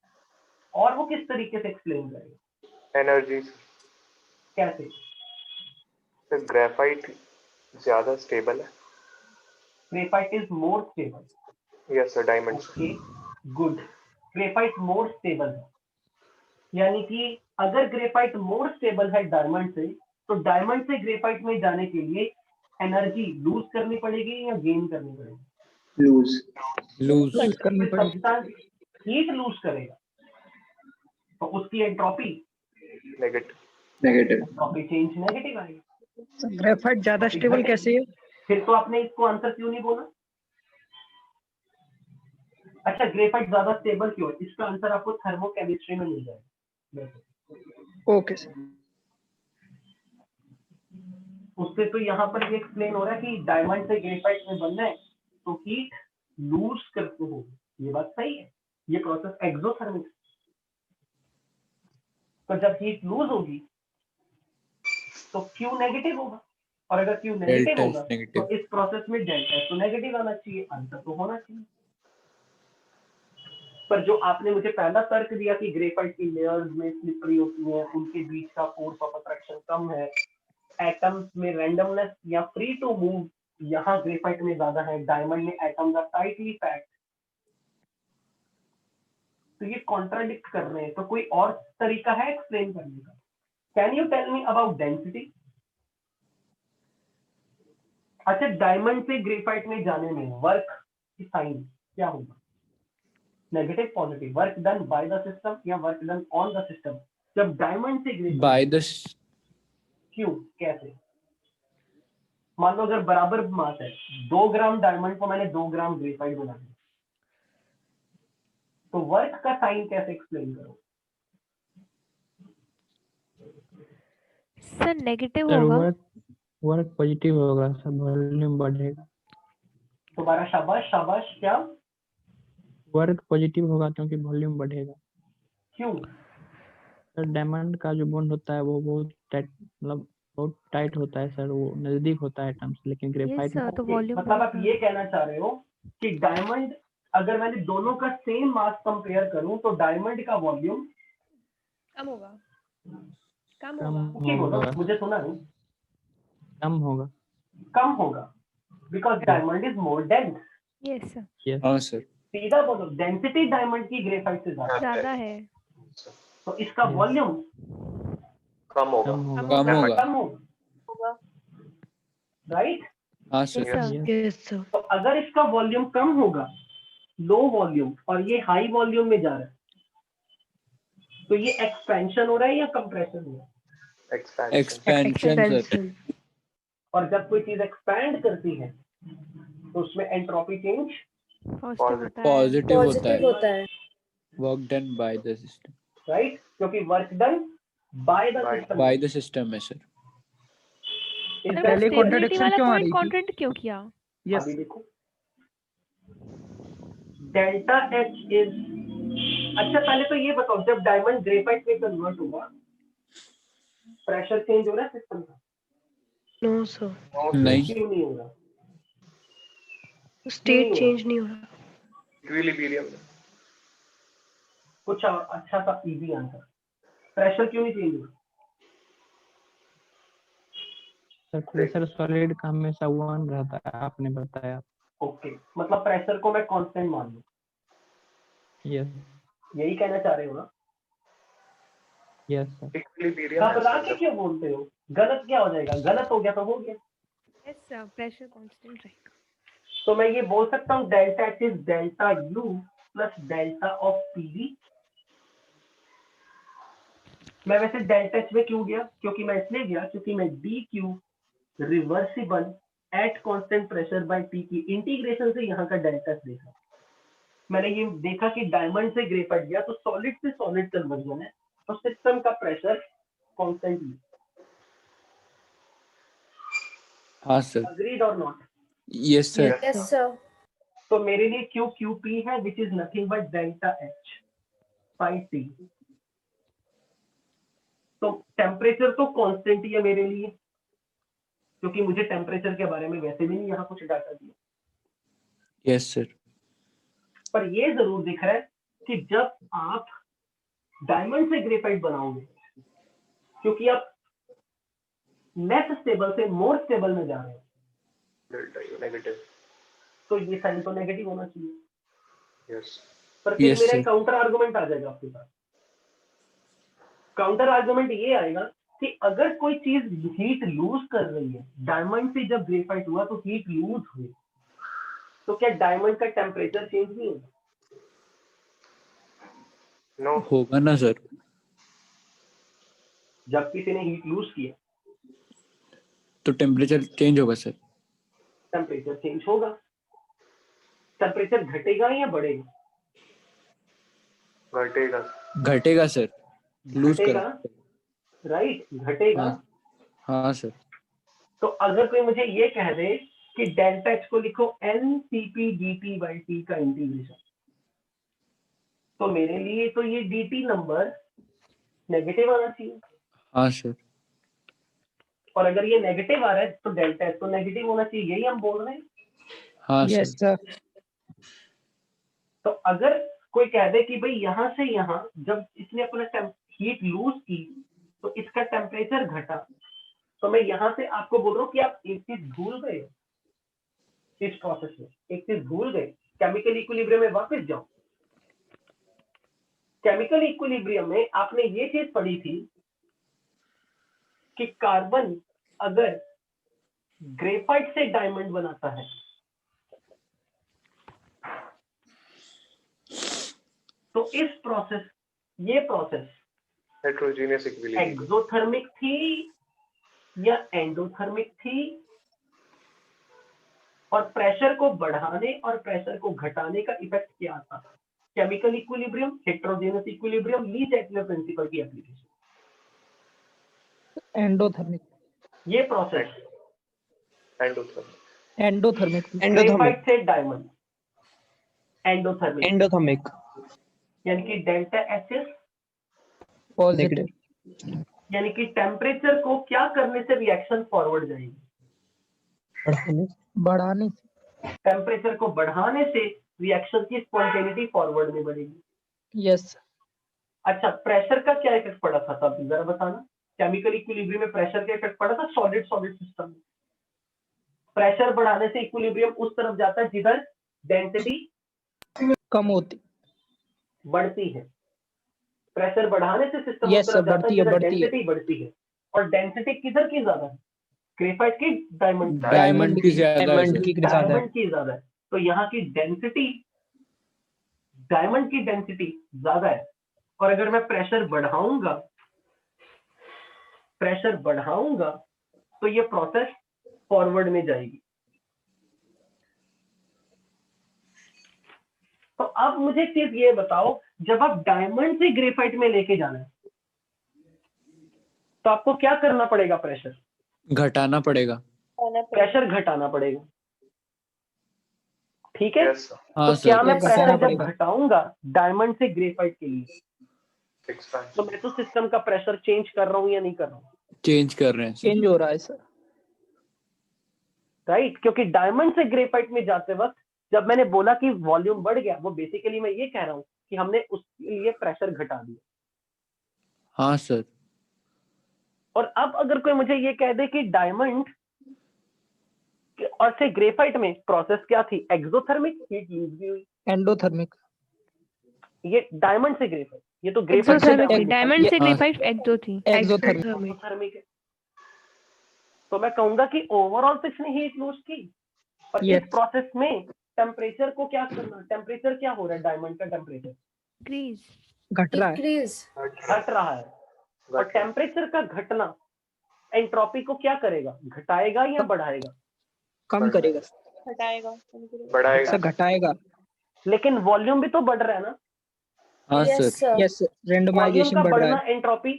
और वो किस तरीके से एक्सप्लेन करेगा?
एनर्जी।
कैसे?
तो ग्रेफाइट ज्यादा स्टेबल है।
Graphite is more stable.
Yes sir, diamond.
Okay good. Graphite more stable है, यानी कि अगर ग्रेफाइट मोर स्टेबल है डायमंड से, तो डायमंड से ग्रेफाइट में जाने के लिए एनर्जी लूज करनी पड़ेगी या गेन करनी पड़ेगी?
लूज
करनी पड़ेगी।
हीट लूज करेगा तो उसकी entropy
negative.
Entropy change negative आएगी।
ग्रेफाइट ज्यादा स्टेबल कैसे है?
फिर तो आपने इसको आंसर क्यों नहीं बोला? अच्छा ग्रेफाइट ज्यादा स्टेबल क्यों है? इसका आंसर आपको थर्मोकेमिस्ट्री में मिल जाएगा।
Okay sir.
उससे तो यहाँ पर ये एक्सप्लेन हो रहा है कि डायमंड से ग्रेफाइट में बनना है तो हीट लूज करते हो, ये बात सही है, ये प्रोसेस एक्सोथर्मिक। तो जब हीट लूज होगी तो Q नेगेटिव होगा, और अगर Q नेगेटिव
Delta is
होगा
negative.
तो इस प्रोसेस में डेल्टा तो नेगेटिव आना चाहिए, आंसर तो होना चाहिए। पर जो आपने मुझे पहला तर्क दिया कि ग्रेफाइट की लेयर्स में स्लिपरी होती हैं, उनके बीच का फोर्स ऑफ अट्रैक्शन कम है, एटम्स में रैंडमनेस या फ्री टू मूव यहाँ ग्रेफाइट में ज्यादा है, डायमंड में एटम्स आर टाइटली पैक्ड, तो ये कॉन्ट्राडिक्ट कर रहे हैं। तो कोई और तरीका है एक्सप्लेन करने का? Can you tell me about density? अच्छा डायमंड से ग्रेफाइट में जाने में वर्क की साइन क्या होगा? Negative positive? Work done by the system या work done on the system? जब डायमंड से ग्रेफाइट
बाय द।
क्यों? कैसे? मान लो अगर बराबर मास है, 2 ग्राम डायमंड को मैंने 2 ग्राम ग्रेफाइट बना दिया, तो वर्क का साइन कैसे एक्सप्लेन करो?
सर नेगेटिव होगा।
वर्क पॉजिटिव होगा सर, वॉल्यूम बढ़ेगा।
दोबारा शाबाश शाबाश। क्या?
वर्क पॉजिटिव होगा क्योंकि वॉल्यूम बढ़ेगा।
क्यों?
सर डायमंड का जो बॉन्ड होता है वो बहुत टाइट, मतलब बहुत टाइट होता है सर, वो नजदीक होता है एटम्स, लेकिन ग्रेफाइट
सर तो वॉल्यूम
मतलब आप ये कहना चाह रहे हो कि डायमंड, अगर मैंने दोनों का सेम मास कंपेयर करूं तो डायमंड का वॉल्यूम
कम होगा।
कम
होगा। मुझे सुना नहीं।
कम होगा।
कम होगा because diamond is more dense.
Yes sir.
Yes
हाँ सर।
सीधा बोलो, डेंसिटी डायमंड की ग्रेफाइट से
ज्यादा है,
तो इसका वॉल्यूम
कम होगा।
कम होगा।
कम होगा, राइट?
हाँ
yes
sir.
Sir.
Yes sir.
तो अगर इसका वॉल्यूम कम होगा, लो वॉल्यूम, और ये हाई वॉल्यूम में जा रहा है, तो ये एक्सपेंशन हो रहा है या कंप्रेशन हो रहा है?
Expansion sir.
और जब कोई चीज एक्सपैंड करती है तो उसमें एंट्रोपी चेंज
पॉजिटिव
होता है।
Work done by the system.
Right, क्योंकि work done by the system.
By the system है सर।
पहले कॉन्ट्रडिक्शन क्यों आ रही थी?
कॉन्ट्रैक्ट क्यों किया?
अभी देखो, डेल्टा एच इज अच्छा पहले तो ये बताओ, जब डायमंड ग्रेफाइट में कन्वर्ट होगा प्रेशर चेंज हो रहा है सिस्टम का?
नो सर,
नहीं।
क्यों नहीं हो रहा?
स्टेट चेंज नहीं हो रहा।
इक्विलिब्रियम में।
कुछ अच्छा सा इजी आंसर, प्रेशर क्यों नहीं चेंज हो रहा?
सर प्रेशर सॉलिड का हमेशा 1 रहता है, आपने बताया।
ओके, मतलब प्रेशर को मैं कांस्टेंट मान लूं,
यस
यही कहना चाह रहे हो ना?
Yes sir.
इक्विलिब्रियम
घबरा
है
के
सर।
क्यों बोलते हो? गलत क्या हो जाएगा? गलत हो गया तो हो गया।
यस सर, प्रेशर कांस्टेंट रहेगा।
तो मैं ये बोल सकता हूँ delta H is delta U plus delta of PV. मैं वैसे डेल्टा एच में क्यों गया? क्योंकि मैं इसलिए गया क्योंकि मैं D Q reversible eight constant pressure by T की इंटीग्रेशन से यहाँ का डेल्टा एच देखा। मैंने ये देखा कि डायमंड से ग्रेफाइट गया तो सॉलिड से सॉलिड कन्वर्जन है, तो सिस्टम का प्रेशर कांस्टेंट ही।
हाँ सर।
अग्रीड और not?
Yes sir.
Yes sir.
तो मेरे लिए क्यू क्यू पी है which is nothing but delta H by T. तो टेम्परेचर तो कांस्टेंट ही है मेरे लिए, क्योंकि मुझे टेम्परेचर के बारे में वैसे भी नहीं यहाँ कुछ डाटा दिया।
Yes sir.
पर ये जरूर दिख रहा है कि जब आप डायमंड से ग्रेफाइट बनाओगे, क्योंकि आप लेस स्टेबल से मोर स्टेबल में जा रहे हो,
डेल्टा यू नेगेटिव।
तो ये साइन तो नेगेटिव होना चाहिए।
यस।
पर फिर
Yes,
मेरा
sir.
काउंटर आर्गुमेंट आ जाएगा आपके पास। काउंटर आर्गुमेंट ये आएगा कि अगर कोई चीज हीट लूज कर रही है, डायमंड से जब ग्रेफाइट हुआ तो हीट लूज हुई, तो क्या डायमंड का टेम्परेचर चेंज नहीं होगा?
नो।
होगा ना सर।
जब किसी ने हीट लूज किया
तो टेम्परेचर चेंज होगा सर।
टेम्परेचर चेंज होगा। टेम्परेचर घटेगा या बढ़ेगा?
घटेगा।
घटेगा सर। लूज
घटेगा,
कर।
राइट, घटेगा।
हाँ हाँ सर।
तो अगर कोई मुझे ये कह दे कि डेल्टा एच को लिखो N C P D T by T का इंटीग्रेशन, तो मेरे लिए तो ये डी टी नंबर नेगेटिव आना चाहिए।
हाँ सर।
और अगर ये नेगेटिव आ रहा है तो डेल्टा एच तो नेगेटिव होना चाहिए, यही हम बोल रहे हैं।
हाँ
यस
सर।
सर।
तो अगर कोई कह दे कि भाई यहां से यहां जब इसने अपना हीट लूज की तो इसका टेम्परेचर घटा, तो मैं यहां से आपको बोल रहा हूँ कि आप एक चीज भूल गए इस प्रोसेस में, एक चीज भूल गए। केमिकल इक्विलिब्रियम में वापस जाओ। केमिकल इक्विलिब्रियम में आपने ये चीज पढ़ी थी कि कार्बन अगर ग्रेफाइट से डायमंड बनाता है तो इस प्रोसेस, ये प्रोसेस
हेटेरोजेनियस इक्विलिब्रियम।
एक्सोथर्मिक थी या एंडोथर्मिक थी, और प्रेशर को बढ़ाने और प्रेशर को घटाने का इफेक्ट क्या आता था? केमिकल इक्विलिब्रियम, हेटेरोजेनियस इक्विलिब्रियम, ली सेटलर प्रिंसिपल की एप्लीकेशन।
एंडोथर्मिक।
ये प्रोसेस
एंडोथर्मिक।
एंडोथर्मिक।
ग्रेफाइट से डायमंड, एंडोथर्मिक,
एंडोथर्मिक।
यानी कि डेल्टा एच इज
पॉजिटिव।
यानी कि टेम्परेचर को क्या करने से रिएक्शन फॉरवर्ड जाएगी?
बढ़ाने से।
टेम्परेचर को बढ़ाने से रिएक्शन की स्पॉन्टेनिटी फॉरवर्ड में बढ़ेगी।
यस।
अच्छा, प्रेशर का क्या इफेक्ट पड़ा था तब जरा बताना। केमिकल इक्विलिब्रियम में प्रेशर का इफेक्ट पड़ा था सॉलिड सॉलिड सिस्टम में। प्रेशर बढ़ाने से इक्विलिब्रियम उस तरफ जाता है जिधर डेंसिटी
कम होती।
बढ़ती है। प्रेशर बढ़ाने से सिस्टम
Yes,
उस तरफ
sir,
जाता है
बढ़ती है,
जिधर
बढ़ती है।
डेंसिटी बढ़ती है। और डेंसिटी किधर की ज्यादा है? ग्रेफाइट की, डायमंड?
डायमंड की ज्यादा है
डायमंड
सर।
की ज्यादा है।
डायमंड की ज्यादा है। तो यहाँ की डेंसिटी, डायमंड की डेंसिटी ज्यादा है। और अगर मैं प्रेशर बढ़ाऊंगा तो ये प्रोसेस फॉरवर्ड में जाएगी। तो अब मुझे चीज ये बताओ, जब आप डायमंड से ग्रेफाइट में लेके जाना है तो आपको क्या करना पड़ेगा? प्रेशर
घटाना पड़ेगा।
प्रेशर घटाना पड़ेगा, ठीक है।
यस
हाँ
तो क्या
सर
मैं
Yes,
प्रेशर
घटाना
जब
पड़ेगा।
घटाऊंगा डायमंड से ग्रेफाइट के लिए, तो
एक्सपेंशन
मैं तो सिस्टम का प्रेशर चेंज कर रहा हूँ या नहीं कर रहा हूँ?
चेंज कर रहे हैं सर।
चेंज हो रहा है सर।
राइट, क्योंकि डायमंड से ग्रेफाइट में जाते वक्त जब मैंने बोला कि वॉल्यूम बढ़ गया, वो बेसिकली मैं ये कह रहा हूँ कि हमने उसके लिए प्रेशर घटा दिया।
हाँ सर।
और अब अगर कोई मुझे ये कह दे कि डायमंड और से ग्रेफाइट में प्रोसेस क्या थी, एक्सोथर्मिक हीट लूज भी हुई,
एंडोथर्मिक।
ये डायमंड से ग्रेफाइट, ये तो ग्रेफाइट
एक्सोथर्मिक थी,
Exo-
डायमंड से
हाँ।
ग्रेफाइट एक्सो थी।
एक्सोथर्मिक।
एक्सोथर्मिक है। तो मैं कहूंगा कि ओवरऑल तो इसने हीट लूज की, और इस
Yes.
प्रोसेस में टेम्परेचर को क्या करना, टेम्परेचर क्या हो रहा है, डायमंड का टेम्परेचर
इंक्रीज।
घट रहा है।
Decrease.
घट रहा है। और टेम्परेचर का घटना एंट्रोपी को क्या करेगा, घटाएगा या बढ़ाएगा?
कम करेगा
बढ़ाएगा।
सर, घटाएगा।
लेकिन वॉल्यूम भी तो बढ़ रहा है ना,
हाँ
Yes,
sir.
sir.
Yes,
volume
randomization
का
बढ़ रहा
बढ़ना
है।
एंट्रोपी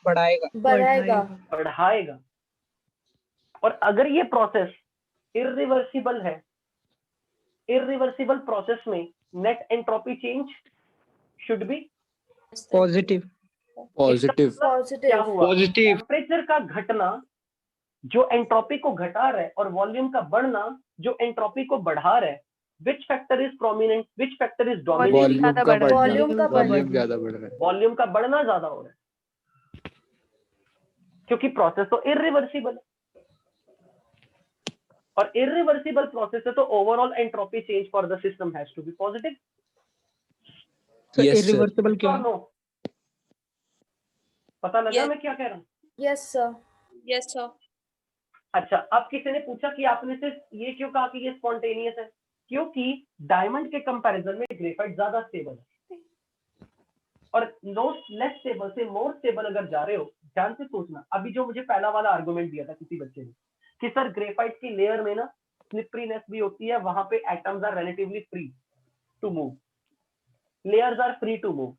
बढ़ाएगा।
बढ़ाएगा.
बढ़ाएगा। और अगर ये प्रोसेस इरिवर्सिबल है, इरिवर्सिबल प्रोसेस में net entropy change should be
positive.
Positive.
क्या
Positive.
हुआ,
पॉजिटिव।
टेम्परेचर का घटना जो एंट्रोपी को घटा रहा है और वॉल्यूम का बढ़ना जो एंट्रोपी को बढ़ा रहा है, which factor is prominent, which factor is dominant?
Volume
ज्यादा
का
बढ़ रहा है।
बढ़ना।
Volume का
वॉल्यूम
बढ़ना.
ज्यादा बढ़ रहा है।
वॉल्यूम का बढ़ना ज्यादा हो रहा है, क्योंकि प्रोसेस तो इरिवर्सिबल है, और इरिवर्सिबल प्रोसेस है तो overall entropy change for the system has to be positive.
Sir
Yes, sir.
Irreversible क्यों है?
नो, पता लगा मैं क्या कह रहा हूँ?
Yes, sir.
अच्छा, अब किसी ने पूछा कि आपने सिर्फ ये क्यों कहा कि ये स्पॉन्टेनियस है? क्योंकि डायमंड के कंपैरिजन में ग्रेफाइट ज्यादा स्टेबल है, और लेस स्टेबल से मोर स्टेबल अगर जा रहे हो, ध्यान से सोचना। अभी जो मुझे पहला वाला आर्गुमेंट दिया था किसी बच्चे ने कि सर ग्रेफाइट की लेयर में ना स्लिपरीनेस भी होती है, वहां पे atoms are relatively free to move, layers are free to move,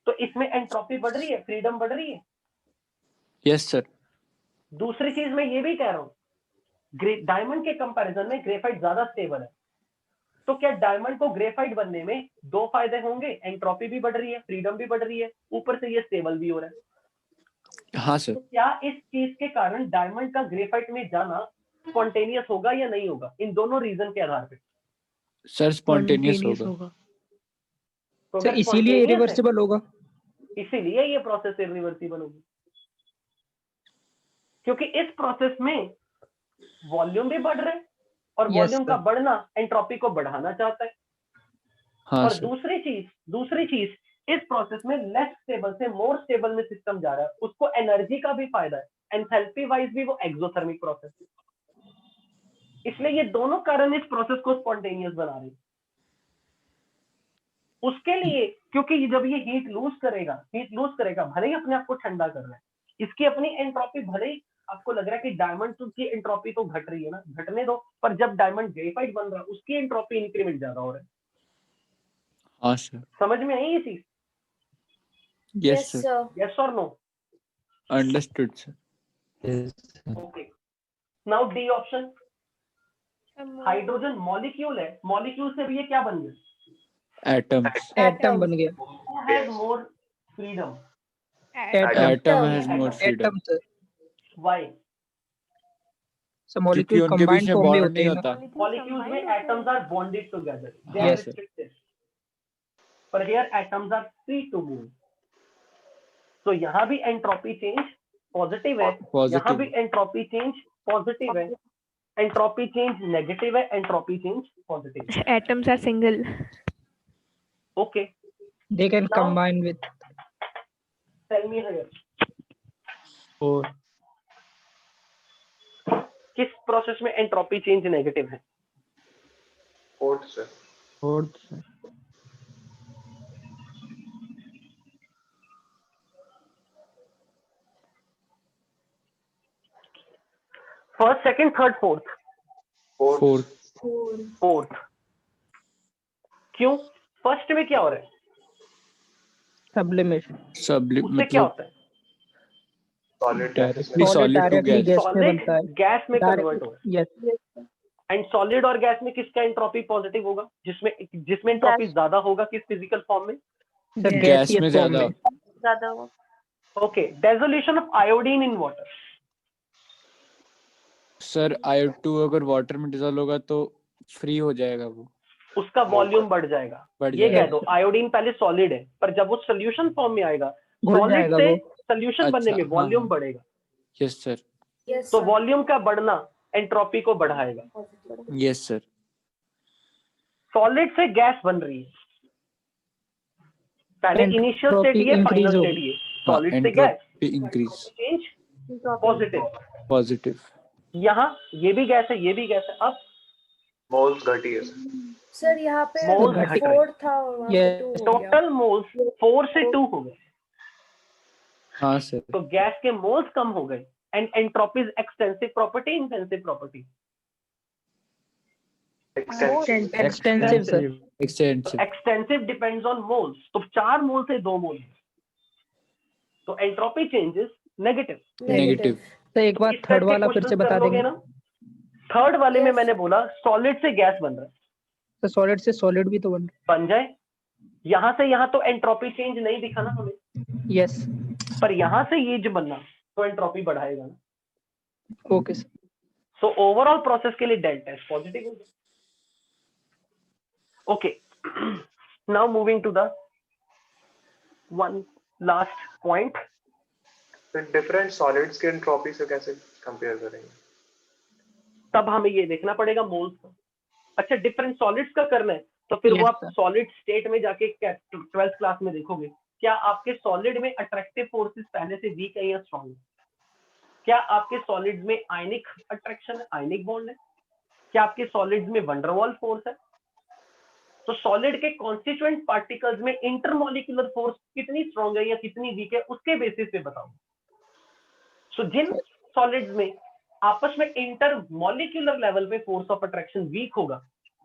तो इसमें एंट्रोपी बढ़ रही है, फ्रीडम बढ़ रही है।
Yes sir.
दूसरी चीज मैं ये भी कह रहा हूँ, डायमंड के कंपैरिजन में ग्रेफाइट ज्यादा स्टेबल है, तो क्या डायमंड को ग्रेफाइट बनने में दो फायदे होंगे, एंट्रोपी भी बढ़ रही है, फ्रीडम भी बढ़ रही है, ऊपर से ये स्टेबल भी हो रहा है।
हाँ सर।
तो क्या इस चीज के कारण डायमंड का ग्रेफाइट में जाना स्पॉन्टेनियस होगा या नहीं होगा? इन दोनों रीजन के आधार पे
सर स्पॉन्टेनियस होगा।
तो
सर
अगर
इसीलिए
spontaneous है,
इरिवर्सिबल होगा।
इसीलिए ये प्रोसेस इरिवर्सिबल होगी, क्योंकि इस प्रोसेस में वॉल्यूम भी बढ़ रहा है, और
Yes,
वॉल्यूम का
sir.
बढ़ना एंट्रोपी को बढ़ाना चाहता है।
हाँ
और
सर।
दूसरी चीज इस प्रोसेस में लेस स्टेबल से मोर स्टेबल में सिस्टम जा रहा है, उसको एनर्जी का भी फायदा है, एंथैल्पी वाइज भी वो एक्सोथर्मिक प्रोसेस है। इसलिए ये दोनों कारण इस प्रोसेस को स्पॉन्टेनियस बना रहे हैं। उसके लिए, क्योंकि जब ये हीट लूज करेगा, भले ही अपने आप को ठंडा कर रहा है, इसकी अपनी एंट्रोपी, भले ही आपको लग रहा है कि डायमंड की एंट्रोपी तो घट रही है ना, घटने दो, पर जब डायमंड ग्रेफाइट बन रहा है उसकी एंट्रोपी इंक्रीमेंट ज्यादा हो रहा है।
हाँ सर।
समझ में आई ये चीज?
Yes sir.
sir.
यस और no?
Understood sir.
Okay, now D option, hydrogen molecule है, मॉलिक्यूल से भी ये क्या बन गया?
एटम्स।
एटम बन गया।
Who has more freedom?
Atom.
Atom has more freedom.
Atom sir.
Why?
Sir
क्योंकि
मॉलिक्यूल
उनके बीच
कंबाइंड
में
फॉर्म में
बॉन्ड
होते
नहीं
हैं ना।
होता।
Molecules में atoms are bonded together. They are
Yes, sir.
restricted. But here atoms are free to move. So यहाँ भी entropy change positive है, यहाँ भी entropy change positive है, entropy change negative है, entropy change positive है.
Atoms are single.
Okay.
They can
Now-
combine with
Tell me here.
4.
किस process में एंट्रोपी चेंज नेगेटिव है?
फोर्थ से
fourth sir.
First, second, third, fourth?
Fourth.
Fourth. क्यों? First में क्या हो रहा है?
सब्लिमेशन।
उससे क्या होता है?
Solid
directly
Solid
solid to
directly
gas.
gas में बनता है।
गैस में कन्वर्ट हो रहा है।
Yes.
एंड सॉलिड और गैस में किसका एंट्रोपी पॉजिटिव होगा, जिसमें एंट्रोपी
Gas.
ज्यादा होगा किस फिजिकल फॉर्म में?
सर
गैस
गैसियस
में
फॉर्म
ज्यादा
में।
ज्यादा होगा।
Okay, dissolution of iodine in water.
Sir IO2 अगर वाटर में डिसॉल्व होगा तो फ्री हो जाएगा, वो
उसका वॉल्यूम बढ़ जाएगा।
बढ़
ये कह
जाएगा।
दो आयोडीन पहले सॉलिड है, पर जब वो सोल्यूशन फॉर्म में आएगा,
घुल
सॉलिड
जाएगा
से
वो।
सोल्यूशन बनने में
अच्छा, हाँ,
वॉल्यूम
हाँ।
बढ़ेगा।
यस सर,
Yes,
तो
sir.
वॉल्यूम का बढ़ना एंट्रोपी को बढ़ाएगा।
Yes sir.
सॉलिड से गैस बन रही है, पहले इनिशियल स्टेट
Entropy
ये, फाइनल
increase
स्टेट
होगी।
ये।
हाँ,
सॉलिड से gas
entropy increase
change positive.
Positive.
यहाँ ये भी गैस है, ये भी गैस है। अब
मोल्स घटी है।
सर यहाँ पे
मोल्स
घट
घट रहे।
4 था और वहाँ पे 2 हो गया।
टोटल मोल्स 4 से 2 हो गए,
हाँ सर।
तो गैस के मोल्स कम हो गए। And entropy is extensive property, intensive property.
Extensive sir.
Extensive.
Extensive depends on moles, तो 4 मोल से 2 मोल, तो एंट्रोपी चेंजेस नेगेटिव।
नेगेटिव।
तो एक बार थर्ड वाला फिर से बता देंगे।
ना थर्ड वाले में
Yes.
मैंने बोला सॉलिड से गैस बन रहा है,
तो सॉलिड से सॉलिड भी तो
बन जाए। यहाँ से यहाँ तो एंट्रोपी चेंज नहीं दिखा ना हमें,
यस।
पर यहाँ से ये जो बनना तो एंट्रोपी बढ़ाएगा ना।
Okay sir.
So overall process के लिए डेल्टा एस पॉजिटिव होगा। Okay, now moving to the one last point.
Different solids के एंट्रोपी से कैसे कंपेयर करेंगे?
तब हमें ये देखना पड़ेगा मोल्स का। अच्छा, डिफरेंट सॉलिड्स का करना है तो फिर
Yes,
वो आप
sir.
सॉलिड स्टेट में जाके 12th क्लास में देखोगे, क्या आपके सॉलिड में अट्रैक्टिव फोर्सेस पहले से वीक है या स्ट्रांग है? क्या आपके सॉलिड्स में आयनिक अट्रैक्शन है, आयनिक बॉन्ड है? क्या आपके सॉलिड्स में वंडरवॉल फोर्स है? तो सॉलिड के कॉन्स्टिट्यूएंट पार्टिकल्स में इंटरमॉलिक्यूलर फोर्स कितनी स्ट्रांग है या कितनी वीक है, उसके बेसिस पे बताओ। सो जिन सॉलिड्स में आपस में इंटरमॉलिक्यूलर लेवल पे फोर्स ऑफ अट्रैक्शन वीक होगा,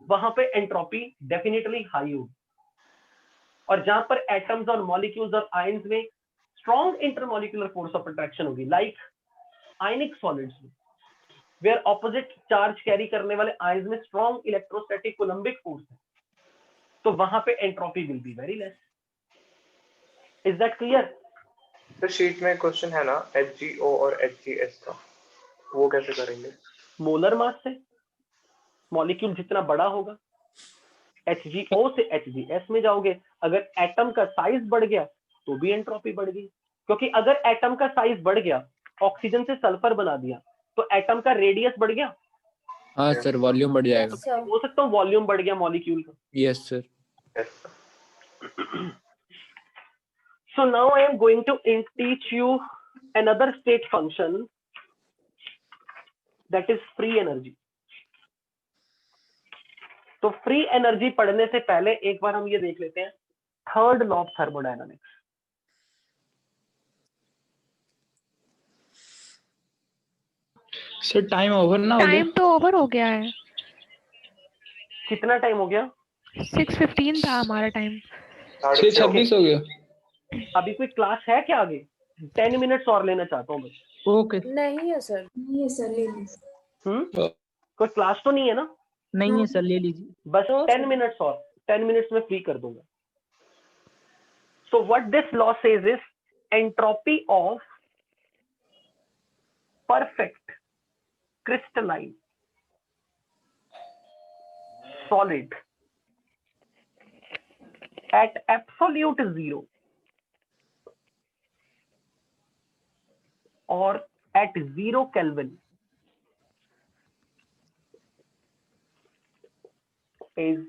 वहां पे एंट्रोपी डेफिनेटली हाई होगी। और जहां पर एटम्स और मॉलिक्यूल्स और आयंस में strong intermolecular force of attraction होगी, लाइक आयनिक सॉलिड्स में, वेयर ऑपोजिट चार्ज कैरी करने वाले आयंस में स्ट्रॉन्ग इलेक्ट्रोस्टैटिक कोलम्बिक फोर्स है, तो वहां पे entropy will be very less. Is that clear?
तो शीट में क्वेश्चन है ना HgO और HgS का, वो कैसे करेंगे?
मोलर मास से मॉलिक्यूल जितना बड़ा होगा, HgO से HgS में जाओगे। अगर एटम का साइज बढ़ गया तो भी एंट्रोपी बढ़ गई, क्योंकि अगर एटम का साइज बढ़ गया, ऑक्सीजन से सल्फर बना दिया, तो एटम का रेडियस बढ़ गया।
हाँ सर, वॉल्यूम बढ़ जाएगा।
Sir.
हो सकता है वॉल्यूम बढ़ गया मॉलिक्यूल का।
Yes sir.
Yes, sir.
So now I am going to teach you another state function, that is free energy. तो फ्री एनर्जी पढ़ने से पहले एक बार हम ये देख लेते हैं third law of thermodynamics.
Sir time over ना हो गया?
टाइम तो ओवर हो गया है,
कितना टाइम हो गया?
6:15 था हमारा टाइम।
6:26 हो गया।
अभी कोई क्लास है क्या आगे? 10 मिनट्स और लेना चाहता हूँ मैं।
ओके।
नहीं है सर। नहीं है सर, ले लीजिए।
कोई क्लास तो नहीं है ना?
नहीं है सर, ले लीजिए।
बस 10 मिनट्स और, 10 मिनट्स में फ्री कर दूंगा। So what this law says is entropy of perfect crystalline solid at absolute zero or at 0 Kelvin is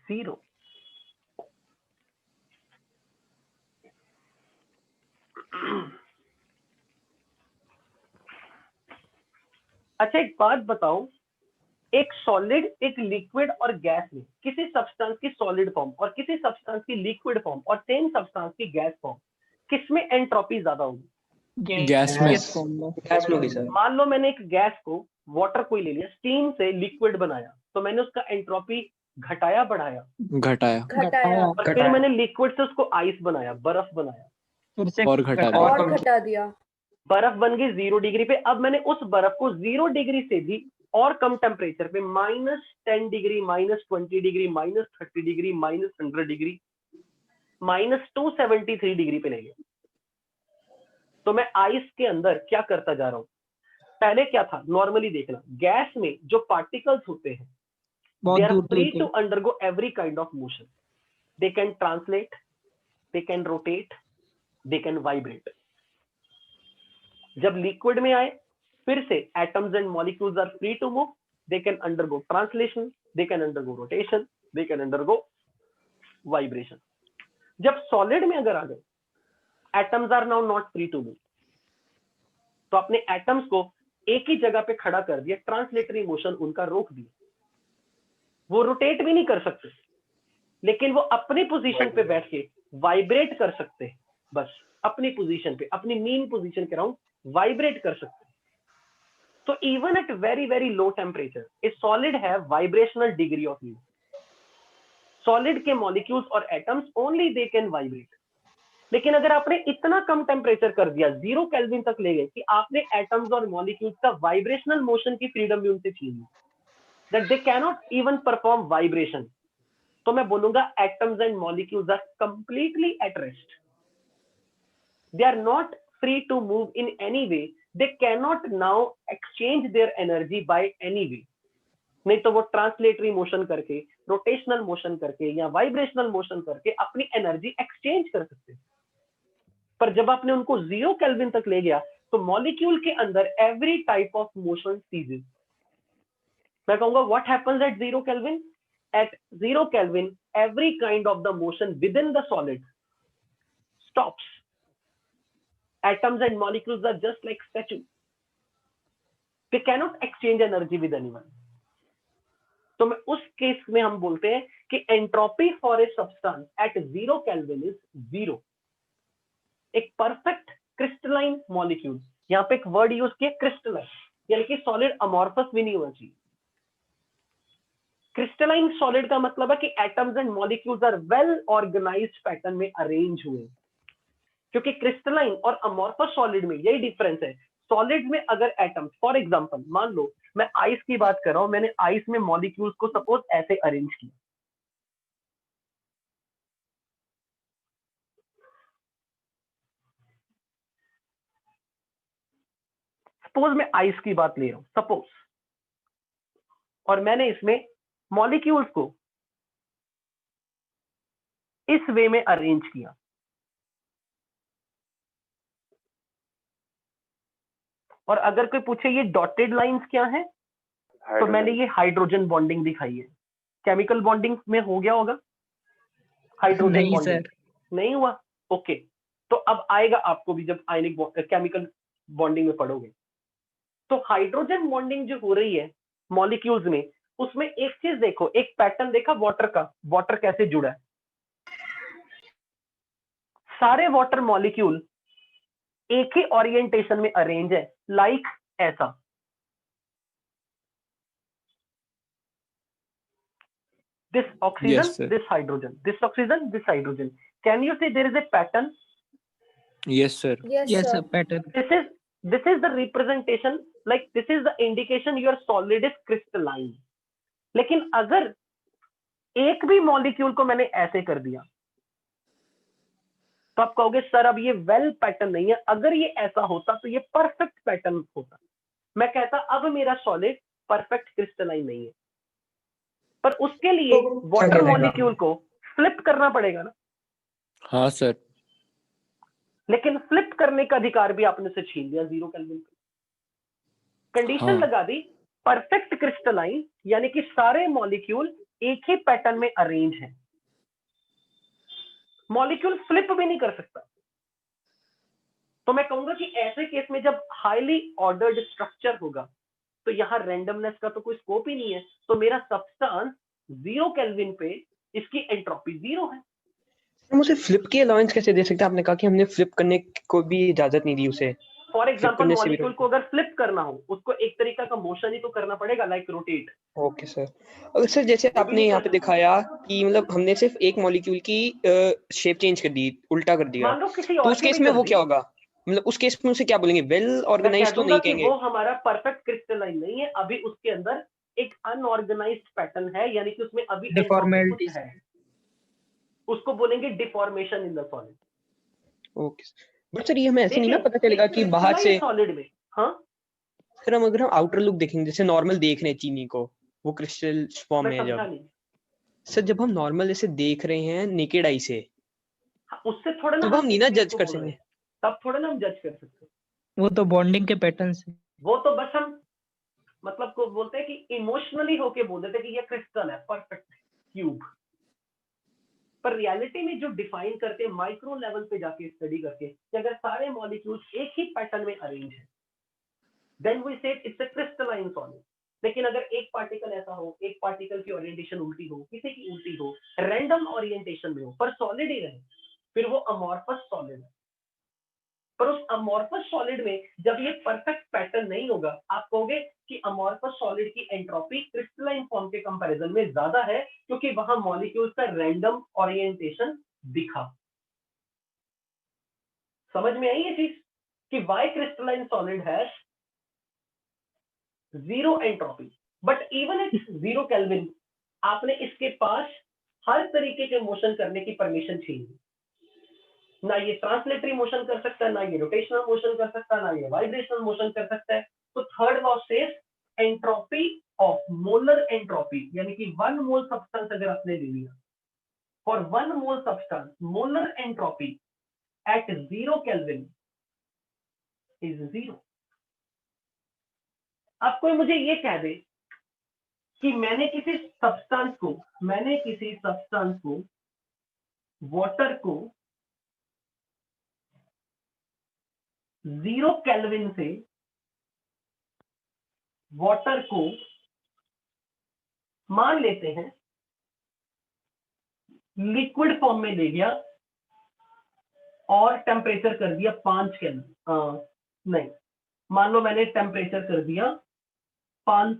0. अच्छा, एक बात बताओ, एक सॉलिड, एक लिक्विड और गैस में किसी सब्सटेंस की सॉलिड फॉर्म और किसी सब्सटेंस की लिक्विड फॉर्म और सेम सब्सटेंस की गैस फॉर्म, किसमें एंट्रोपी ज्यादा होगी?
गैस में।
गैस में होगी सर।
मान लो मैंने एक गैस को, वाटर को ले लिया, स्टीम से लिक्विड बनाया, तो मैंने उसका एंट्रोपी घटाया बढ़ाया?
घटाया।
घटाया।
और फिर मैंने लिक्विड से उसको आइस बनाया, बर्फ बनाया,
फिर से
और घटा दिया।
और घटा दिया।
बर्फ बन गई 0 डिग्री पे। अब मैंने उस बर्फ को 0 डिग्री से भी और कम टेम्परेचर पे -10 degree, -20 degree, -30 degree, -100 degree, -273 degree पे ले गया। तो मैं आइस के अंदर क्या करता जा रहा हूं, पहले क्या था, नॉर्मली देखना, गैस में जो पार्टिकल्स होते हैं
बहुत
they are
दूर
free
दूर
to undergo every kind of motion. They can translate, they can rotate, they can vibrate. जब लिक्विड में आए, फिर से atoms and molecules are free to move. They can undergo translation, they can undergo rotation, they can undergo vibration. जब solid में अगर आ गए, atoms are now not free to move. तो अपने एटम्स को एक ही जगह पे खड़ा कर दिया, ट्रांसलेटरी मोशन उनका रोक दिया, वो रोटेट भी नहीं कर सकते, लेकिन वो अपनी पोजीशन पे बैठ के वाइब्रेट कर सकते हैं, बस अपनी पोजीशन पे, अपनी मीन पोजीशन के अराउंड वाइब्रेट कर सकते हैं। तो even at very very low temperature A solid have vibrational degree of freedom. Solid के मॉलिक्यूल्स और atoms only they can vibrate. लेकिन अगर आपने इतना कम टेम्परेचर कर दिया, 0 केल्विन तक ले गए कि आपने एटम्स और मॉलिक्यूल्स का वाइब्रेशनल मोशन की फ्रीडम भी उनसे छीन ली, that they cannot even perform vibration, तो मैं बोलूंगा atoms and molecules are completely at rest. They are not free to move in any way. They cannot now exchange their energy by any way. नहीं तो वो translatory motion करके, rotational motion करके या vibrational motion करके अपनी energy exchange कर सकते हैं। पर जब आपने उनको 0 केल्विन तक ले गया, तो मॉलिक्यूल के अंदर every type of motion ceases. मैं कहूंगा what happens at 0 kelvin? At 0 kelvin every kind of the motion within the solid stops. Atoms and molecules are just like statues. They cannot exchange energy with anyone. तो मैं उस case में हम बोलते हैं कि entropy for a substance eight 0 kelvin is 0। एक perfect crystalline molecule, यहाँ पे एक वर्ड यूज किया क्रिस्टलाइन, यानी कि सॉलिड अमॉर्फस भी नहीं होना चाहिए। क्रिस्टलाइन सॉलिड का मतलब है कि atoms and molecules are well organised pattern में अरेंज हुए। क्योंकि क्रिस्टलाइन और अमॉर्फस सॉलिड में यही डिफरेंस है। सॉलिड में अगर एटम्स, फॉर एग्जांपल मान लो मैं आइस की बात कर रहा हूं, मैंने आइस में मॉलिक्यूल्स को सपोज ऐसे अरेंज किया, सपोज मैं आइस की बात ले रहा हूं, सपोज, और मैंने इसमें मॉलिक्यूल्स को इस वे में अरेंज किया, और अगर कोई पूछे ये डॉटेड लाइंस क्या है, तो मैंने ये हाइड्रोजन बॉन्डिंग दिखाई है। केमिकल बॉन्डिंग में हो गया होगा हाइड्रोजन
नहीं
बॉन्डिंग? नहीं हुआ। ओके, तो अब आएगा आपको भी जब आयनिक केमिकल बॉन्डिंग में पढ़ोगे। तो हाइड्रोजन बॉन्डिंग जो हो रही है मॉलिक्यूल्स में, उसमें एक चीज देखो, एक पैटर्न देखा वाटर का, वाटर कैसे जुड़ा है। सारे वाटर मॉलिक्यूल एक ही ओरिएंटेशन में अरेंज है, लाइक ऐसा। This oxygen,
Yes, sir.
this hydrogen, this oxygen, this hydrogen. Can you see there is a pattern?
Yes, sir.
Yes,
yes
sir.
Pattern
This is the representation, like this is the indication your solid is crystalline. लेकिन अगर एक भी molecule को मैंने ऐसे कर दिया, तो आप कहोगे सर अब ये वेल पैटर्न नहीं है। अगर ये ऐसा होता तो ये परफेक्ट पैटर्न होता। मैं कहता अब मेरा सॉलिड परफेक्ट क्रिस्टलाइन नहीं है, पर उसके लिए वाटर मॉलिक्यूल को फ्लिप करना पड़ेगा ना।
हाँ सर।
लेकिन फ्लिप करने का अधिकार भी आपने से छीन लिया 0 केल्विन पे। कंडीशन
हाँ।
लगा दी परफेक्ट क्रिस्टलाइन, यानी कि सारे मॉलिक्यूल एक ही पैटर्न में अरेंज हैं। मॉलिक्यूल फ्लिप भी नहीं कर सकता। तो मैं कहूंगा कि ऐसे केस में जब हाईली ऑर्डर्ड स्ट्रक्चर होगा, तो यहां रैंडमनेस का तो कोई स्कोप ही नहीं है। तो मेरा सब्सटेंस 0 केल्विन पे इसकी एंट्रोपी 0 है।
हम उसे फ्लिप की अलाउंस कैसे दे सकते हैं? आपने कहा कि हमने फ्लिप करने को भी इजाजत नहीं दी उसे।
फॉर एग्जाम्पल
करने से भी
मॉलिक्यूल को अगर फ्लिप करना हो, उसको एक तरीका का मोशन ही तो करना पड़ेगा, लाइक रोटेट।
Okay sir. अगर सर जैसे आपने यहाँ पे दिखाया कि मतलब हमने सिर्फ एक मॉलिक्यूल की शेप चेंज कर दी, उल्टा कर दिया,
मान लो किसी
तो
और
उस
की
केस
भी
में
कर
वो
दी।
क्या होगा? मतलब उस केस में उसे क्या बोलेंगे, वेल
मैं
ऑर्गेनाइज
कह
तो
दूंगा
नहीं
कि
कहेंगे?
वो हमारा परफेक्ट क्रिस्टलाइन नहीं है, अभी उसके अंदर एक अनऑर्गेनाइज्ड पैटर्न है, यानी कि उसमें अभी एंट्रोपी कुछ
Deformalities.
है, उसको बोलेंगे deformation in the solid.
Okay, but sir ये हमें ऐसे नहीं ना
देखिए
पता चलेगा
एक
कि बाहर से,
सॉलिड में, हाँ
फिर हम अगर हम आउटर लुक देखेंगे जैसे नॉर्मल देख रहे हैं चीनी को, वो क्रिस्टल फॉर्म
मैं
में है
समझा
जब,
नहीं,
सर जब हम नॉर्मल ऐसे देख रहे हैं नेकेड आई से,
हाँ, उससे थोड़ा ना
तब हम नहीं ना
इस चीज
जज
को
कर
बोल रहे
सकेंगे।
हैं, तब थोड़ा ना हम जज कर सकते हैं।
वो तो बॉन्डिंग के पैटर्न से।
वो तो बस हम मतलब को बोलते हैं कि इमोशनली होके बोल देते हैं कि ये क्रिस्टल है, परफेक्ट क्यूब, पर रियलिटी में जो डिफाइन करते हैं माइक्रो लेवल पे जाके स्टडी करके कि अगर सारे मॉलिक्यूल्स एक ही पैटर्न में अरेंज है, देन वी से इट्स अ क्रिस्टलाइन सॉलिड। लेकिन अगर एक पार्टिकल ऐसा हो, एक पार्टिकल की ओरिएंटेशन उल्टी हो, किसी की उल्टी हो, रैंडम ओरिएंटेशन में हो, पर सॉलिड ही रहे, फिर वो अमॉर्फस सॉलिड है। पर उस अमॉर्फस सॉलिड में जब ये परफेक्ट पैटर्न नहीं होगा, आप कहोगे कि अमॉर्फस सॉलिड की एंट्रोपी क्रिस्टलाइन फॉर्म के कंपैरिजन में ज्यादा है, क्योंकि वहां मॉलिक्यूल्स का रैंडम ओरिएंटेशन दिखा। समझ में आई ये चीज कि वाई क्रिस्टलाइन सॉलिड है zero entropy, but even at 0 kelvin आपने इसके पास हर तरीके के मोशन करने की परमिशन चाहिए। ना ये ट्रांसलेटरी मोशन कर सकता है, ना ये रोटेशनल मोशन कर सकता है, ना ये वाइब्रेशनल मोशन कर सकता है। तो third law says entropy of molar entropy, यानी कि 1 मोल सब्सटेंस अगर आपने ले लिया, for 1 mole substance molar entropy at 0 kelvin is 0। अब कोई मुझे ये कह दे कि मैंने किसी सब्सटेंस को वाटर को 0 केल्विन से वाटर को मान लेते हैं लिक्विड फॉर्म में ले गया और टेम्परेचर कर दिया 5 केल्विन, नहीं, मान लो मैंने टेम्परेचर कर दिया 5,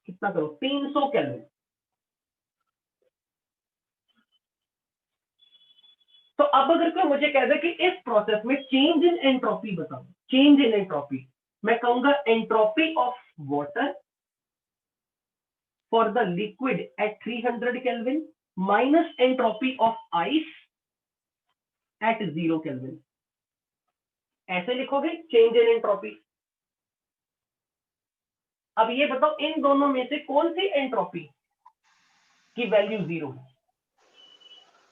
कितना करो 300 केल्विन। तो अब अगर कोई मुझे कह दे कि इस प्रोसेस में चेंज इन एंट्रोपी बताओ, चेंज इन एंट्रोपी, मैं कहूंगा entropy of water for the liquid at 300 kelvin minus entropy of ice at 0 kelvin. ऐसे लिखोगे चेंज इन एंट्रोपी। अब ये बताओ इन दोनों में से कौन सी एंट्रोपी की वैल्यू 0 है?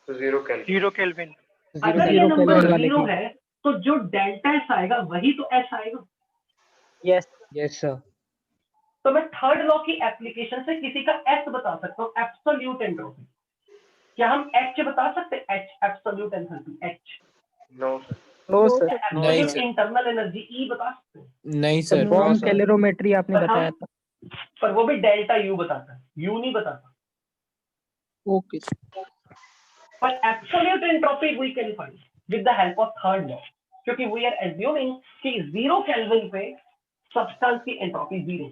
0 केल्विन।
अगर ये नंबर 0 है तो जो डेल्टा एस आएगा वही तो एस आएगा।
Yes
yes sir.
तो मैं थर्ड लॉ की एप्लीकेशन से किसी का एस बता सकता हूँ, एब्सोल्यूट एंट्रोपी। क्या हम एच बता सकते हैं? H absolute enthalpy, H.
No sir.
No sir,
नहीं
absolute
sir,
internal energy E बता सकते हैं,
नहीं सर,
बॉम्ब
सर।
कैलोरीमेट्री आपने
पर
बताया
हम
था।
पर वो भी डेल्टा यू बताता है, यू नहीं बताता।
ओके
पर absolute entropy we can find with the help of third law, क्योंकि वी आर एज्यूमिंग कि 0 केल्विन पे सब्सटेंस की एंट्रोपी 0,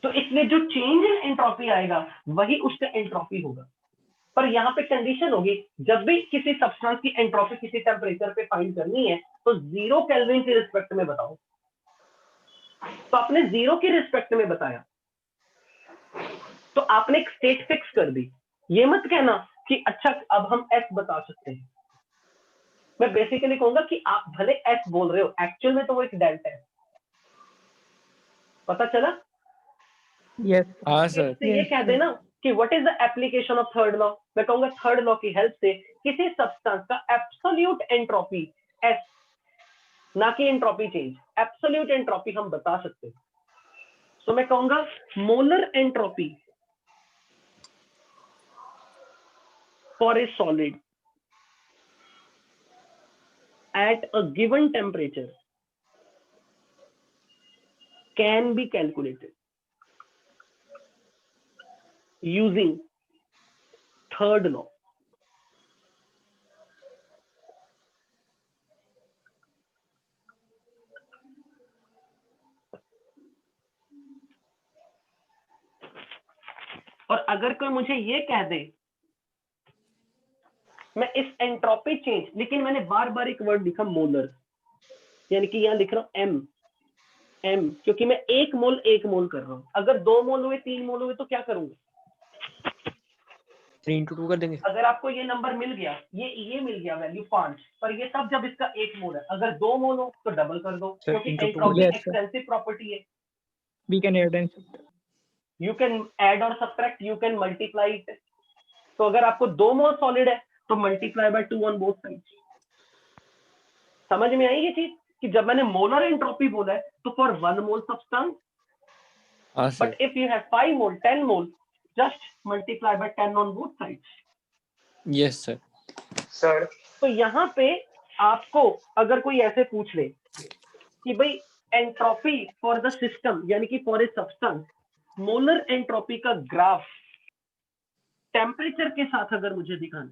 तो इसलिए जो चेंज इन एंट्रोपी आएगा वही उसका एंट्रोपी होगा। पर यहाँ पे कंडीशन होगी, जब भी किसी सब्सटेंस की एंट्रोपी किसी टेम्परेचर पे फाइंड करनी है तो 0 केल्विन के रिस्पेक्ट में बताओ। तो आपने 0 के रिस्पेक्ट में बताया तो आपने एक स्टेट फिक्स कर दी। ये मत कहना कि अच्छा अब हम एस बता सकते हैं। मैं बेसिकली कहूंगा कि आप भले एस बोल रहे हो, एक्चुअल में तो वो एक डेल्टा है। पता चला?
यस
हाँ सर।
इससे ये कह देना कि what is the application of third law. मैं कहूंगा थर्ड लॉ की हेल्प से किसी सब्सटेंस का एब्सोल्यूट एंट्रोपी एस, ना कि एंट्रोपी चेंज, एब्सोल्यूट एंट्रोपी हम बता सकते हैं। तो मैं कहूंगा molar entropy for a solid at a given temperature can be calculated using third law. और अगर कोई मुझे ये कह दे मैं इस एंट्रोपी चेंज, लेकिन मैंने बार बार एक वर्ड लिखा मोलर, यानी कि यहाँ लिख रहा हूँ एम, क्योंकि मैं 1 मोल कर रहा हूँ। अगर 2 मोल हुए, 3 मोल हुए तो क्या करूंगा?
3 into 2 कर देंगे।
अगर आपको ये नंबर मिल गया, ये मिल गया वैल्यू 5, पर ये तब जब इसका 1 मोल है। अगर 2 मोल हो तो डबल कर दो,
Sir,
क्योंकि
into two
entropy
Yes, sir.
Extensive property है।
We can add and subtract.
You can add और subtract, you can multiply it. तो अगर आपको 2 मोल सॉलिड है तो multiply by 2 on both sides. समझ में आई ये चीज कि जब मैंने मोलर एंट्रोपी बोला है तो फॉर 1 मोल सब्सटेंस,
हाँ sir.
But if you have 5 mole 10 mole, just multiply by 10 on both sides.
Yes sir.
Sir
तो यहाँ पे आपको अगर कोई ऐसे पूछ ले कि भाई एंट्रोपी फॉर द सिस्टम, यानी कि for a substance, molar entropy का ग्राफ टेम्परेचर के साथ अगर मुझे दिखाना,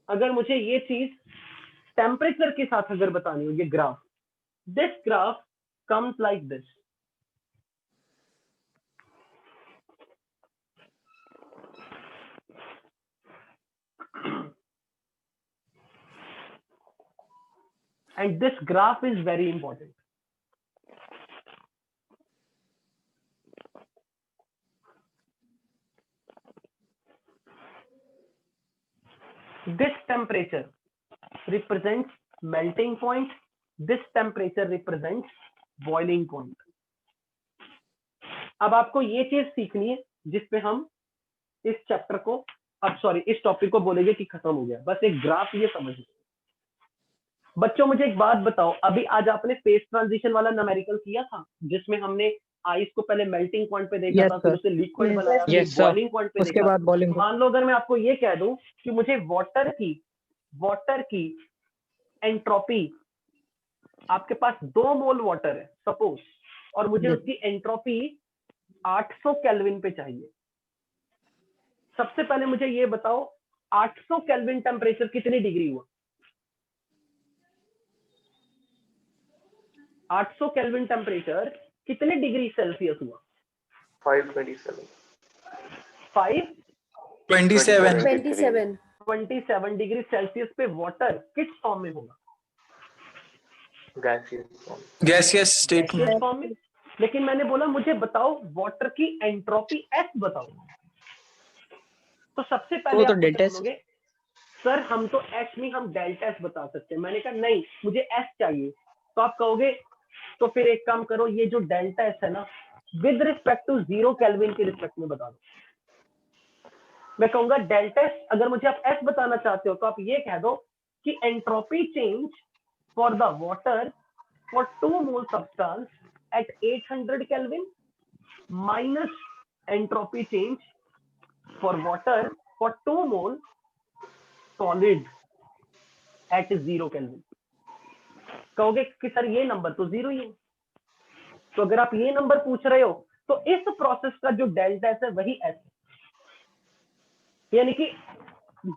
अगर मुझे ये चीज टेम्परेचर के साथ अगर बतानी हो, ये graph, this graph comes like this. And this graph is very important. This temperature represents melting point. This temperature represents boiling point. अब आपको ये चीज सीखनी है जिसपे हम इस चैप्टर को, अब सॉरी इस टॉपिक को बोलेंगे कि खत्म हो गया। बस एक ग्राफ ये समझिए। बच्चों मुझे एक बात बताओ, अभी आज आपने फेस ट्रांजिशन वाला न्यूमेरिकल किया था जिसमें हमने आइस को पहले मेल्टिंग पॉइंट पे देखा
Yes,
था, फिर
sir.
उसे लिक्विड
Yes,
बनाया, फिर
Yes, sir.
बॉइलिंग पॉइंट पे
उसके
देखा।
बाद बॉलिंग।
मान लो अगर मैं आपको ये कह दूं कि मुझे वाटर की एंट्रोपी, आपके पास 2 मोल वाटर है सपोज, और मुझे
Yes.
उसकी एंट्रोपी 800 केल्विन पे चाहिए। सबसे पहले मुझे ये बताओ 800 केल्विन टेम्परेचर कितनी डिग्री हुआ? 800 केल्विन टेम्परेचर कितने डिग्री सेल्सियस हुआ?
527
27 डिग्री सेल्सियस पे वाटर किस फॉर्म में होगा?
गैसियस
स्टेट में।
फॉर्म में। लेकिन मैंने बोला मुझे बताओ वाटर की एंट्रोपी एस बताओ। तो सबसे पहले
तो
आप
डेल्टा एस।
बोलोगे सर हम तो एस नहीं, हम डेल्टा एस बता सकते हैं। मैंने कहा नहीं, मुझे एस चाहिए। तो आप कहोगे तो फिर एक काम करो, ये जो डेल्टा एस है ना, विद रिस्पेक्ट टू 0 केल्विन के रिस्पेक्ट में बता दो। मैं कहूंगा डेल्टा एस, अगर मुझे आप एस बताना चाहते हो तो आप ये कह दो कि entropy change for the water for 2 mole substance eight 800 kelvin minus entropy change for water for 2 mole solid at 0 kelvin. कहोगे कि सर ये नंबर तो 0 ही है। तो अगर आप ये नंबर पूछ रहे हो तो इस प्रोसेस का जो डेल्टा एस है वही एस, यानी कि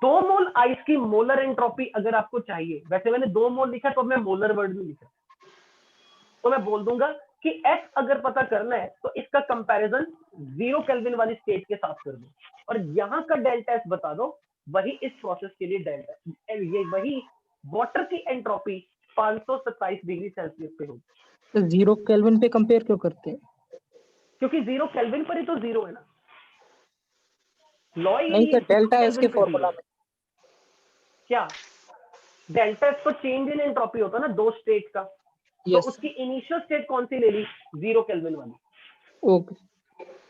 2 मोल आइस की मोलर एंट्रोपी अगर आपको चाहिए, वैसे मैंने 2 मोल लिखा तो मैं मोलर वर्ड में लिखा, तो मैं बोल दूंगा कि एस अगर पता करना है तो इसका कंपैरिजन 0 केल्विन वाली स्टेट के साथ कर दो, और यहाँ का डेल्टा एस बता दो। वही इस प्रोसेस के लिए डेल्टा, ये वही वाटर की एंट्रोपी 527 डिग्री सेल्सियस पे होगी।
तो 0 केल्विन पे कंपेयर क्यों करते हैं?
क्योंकि 0 केल्विन पर ही तो 0 है ना। लॉ
नहीं सर, डेल्टा एस के फॉर्मूला में
क्या डेल्टा एस तो चेंज इन एंट्रोपी होता है ना 2 स्टेट का। तो उसकी इनिशियल स्टेट कौन सी ले ली? 0 केल्विन वाली।
ओके।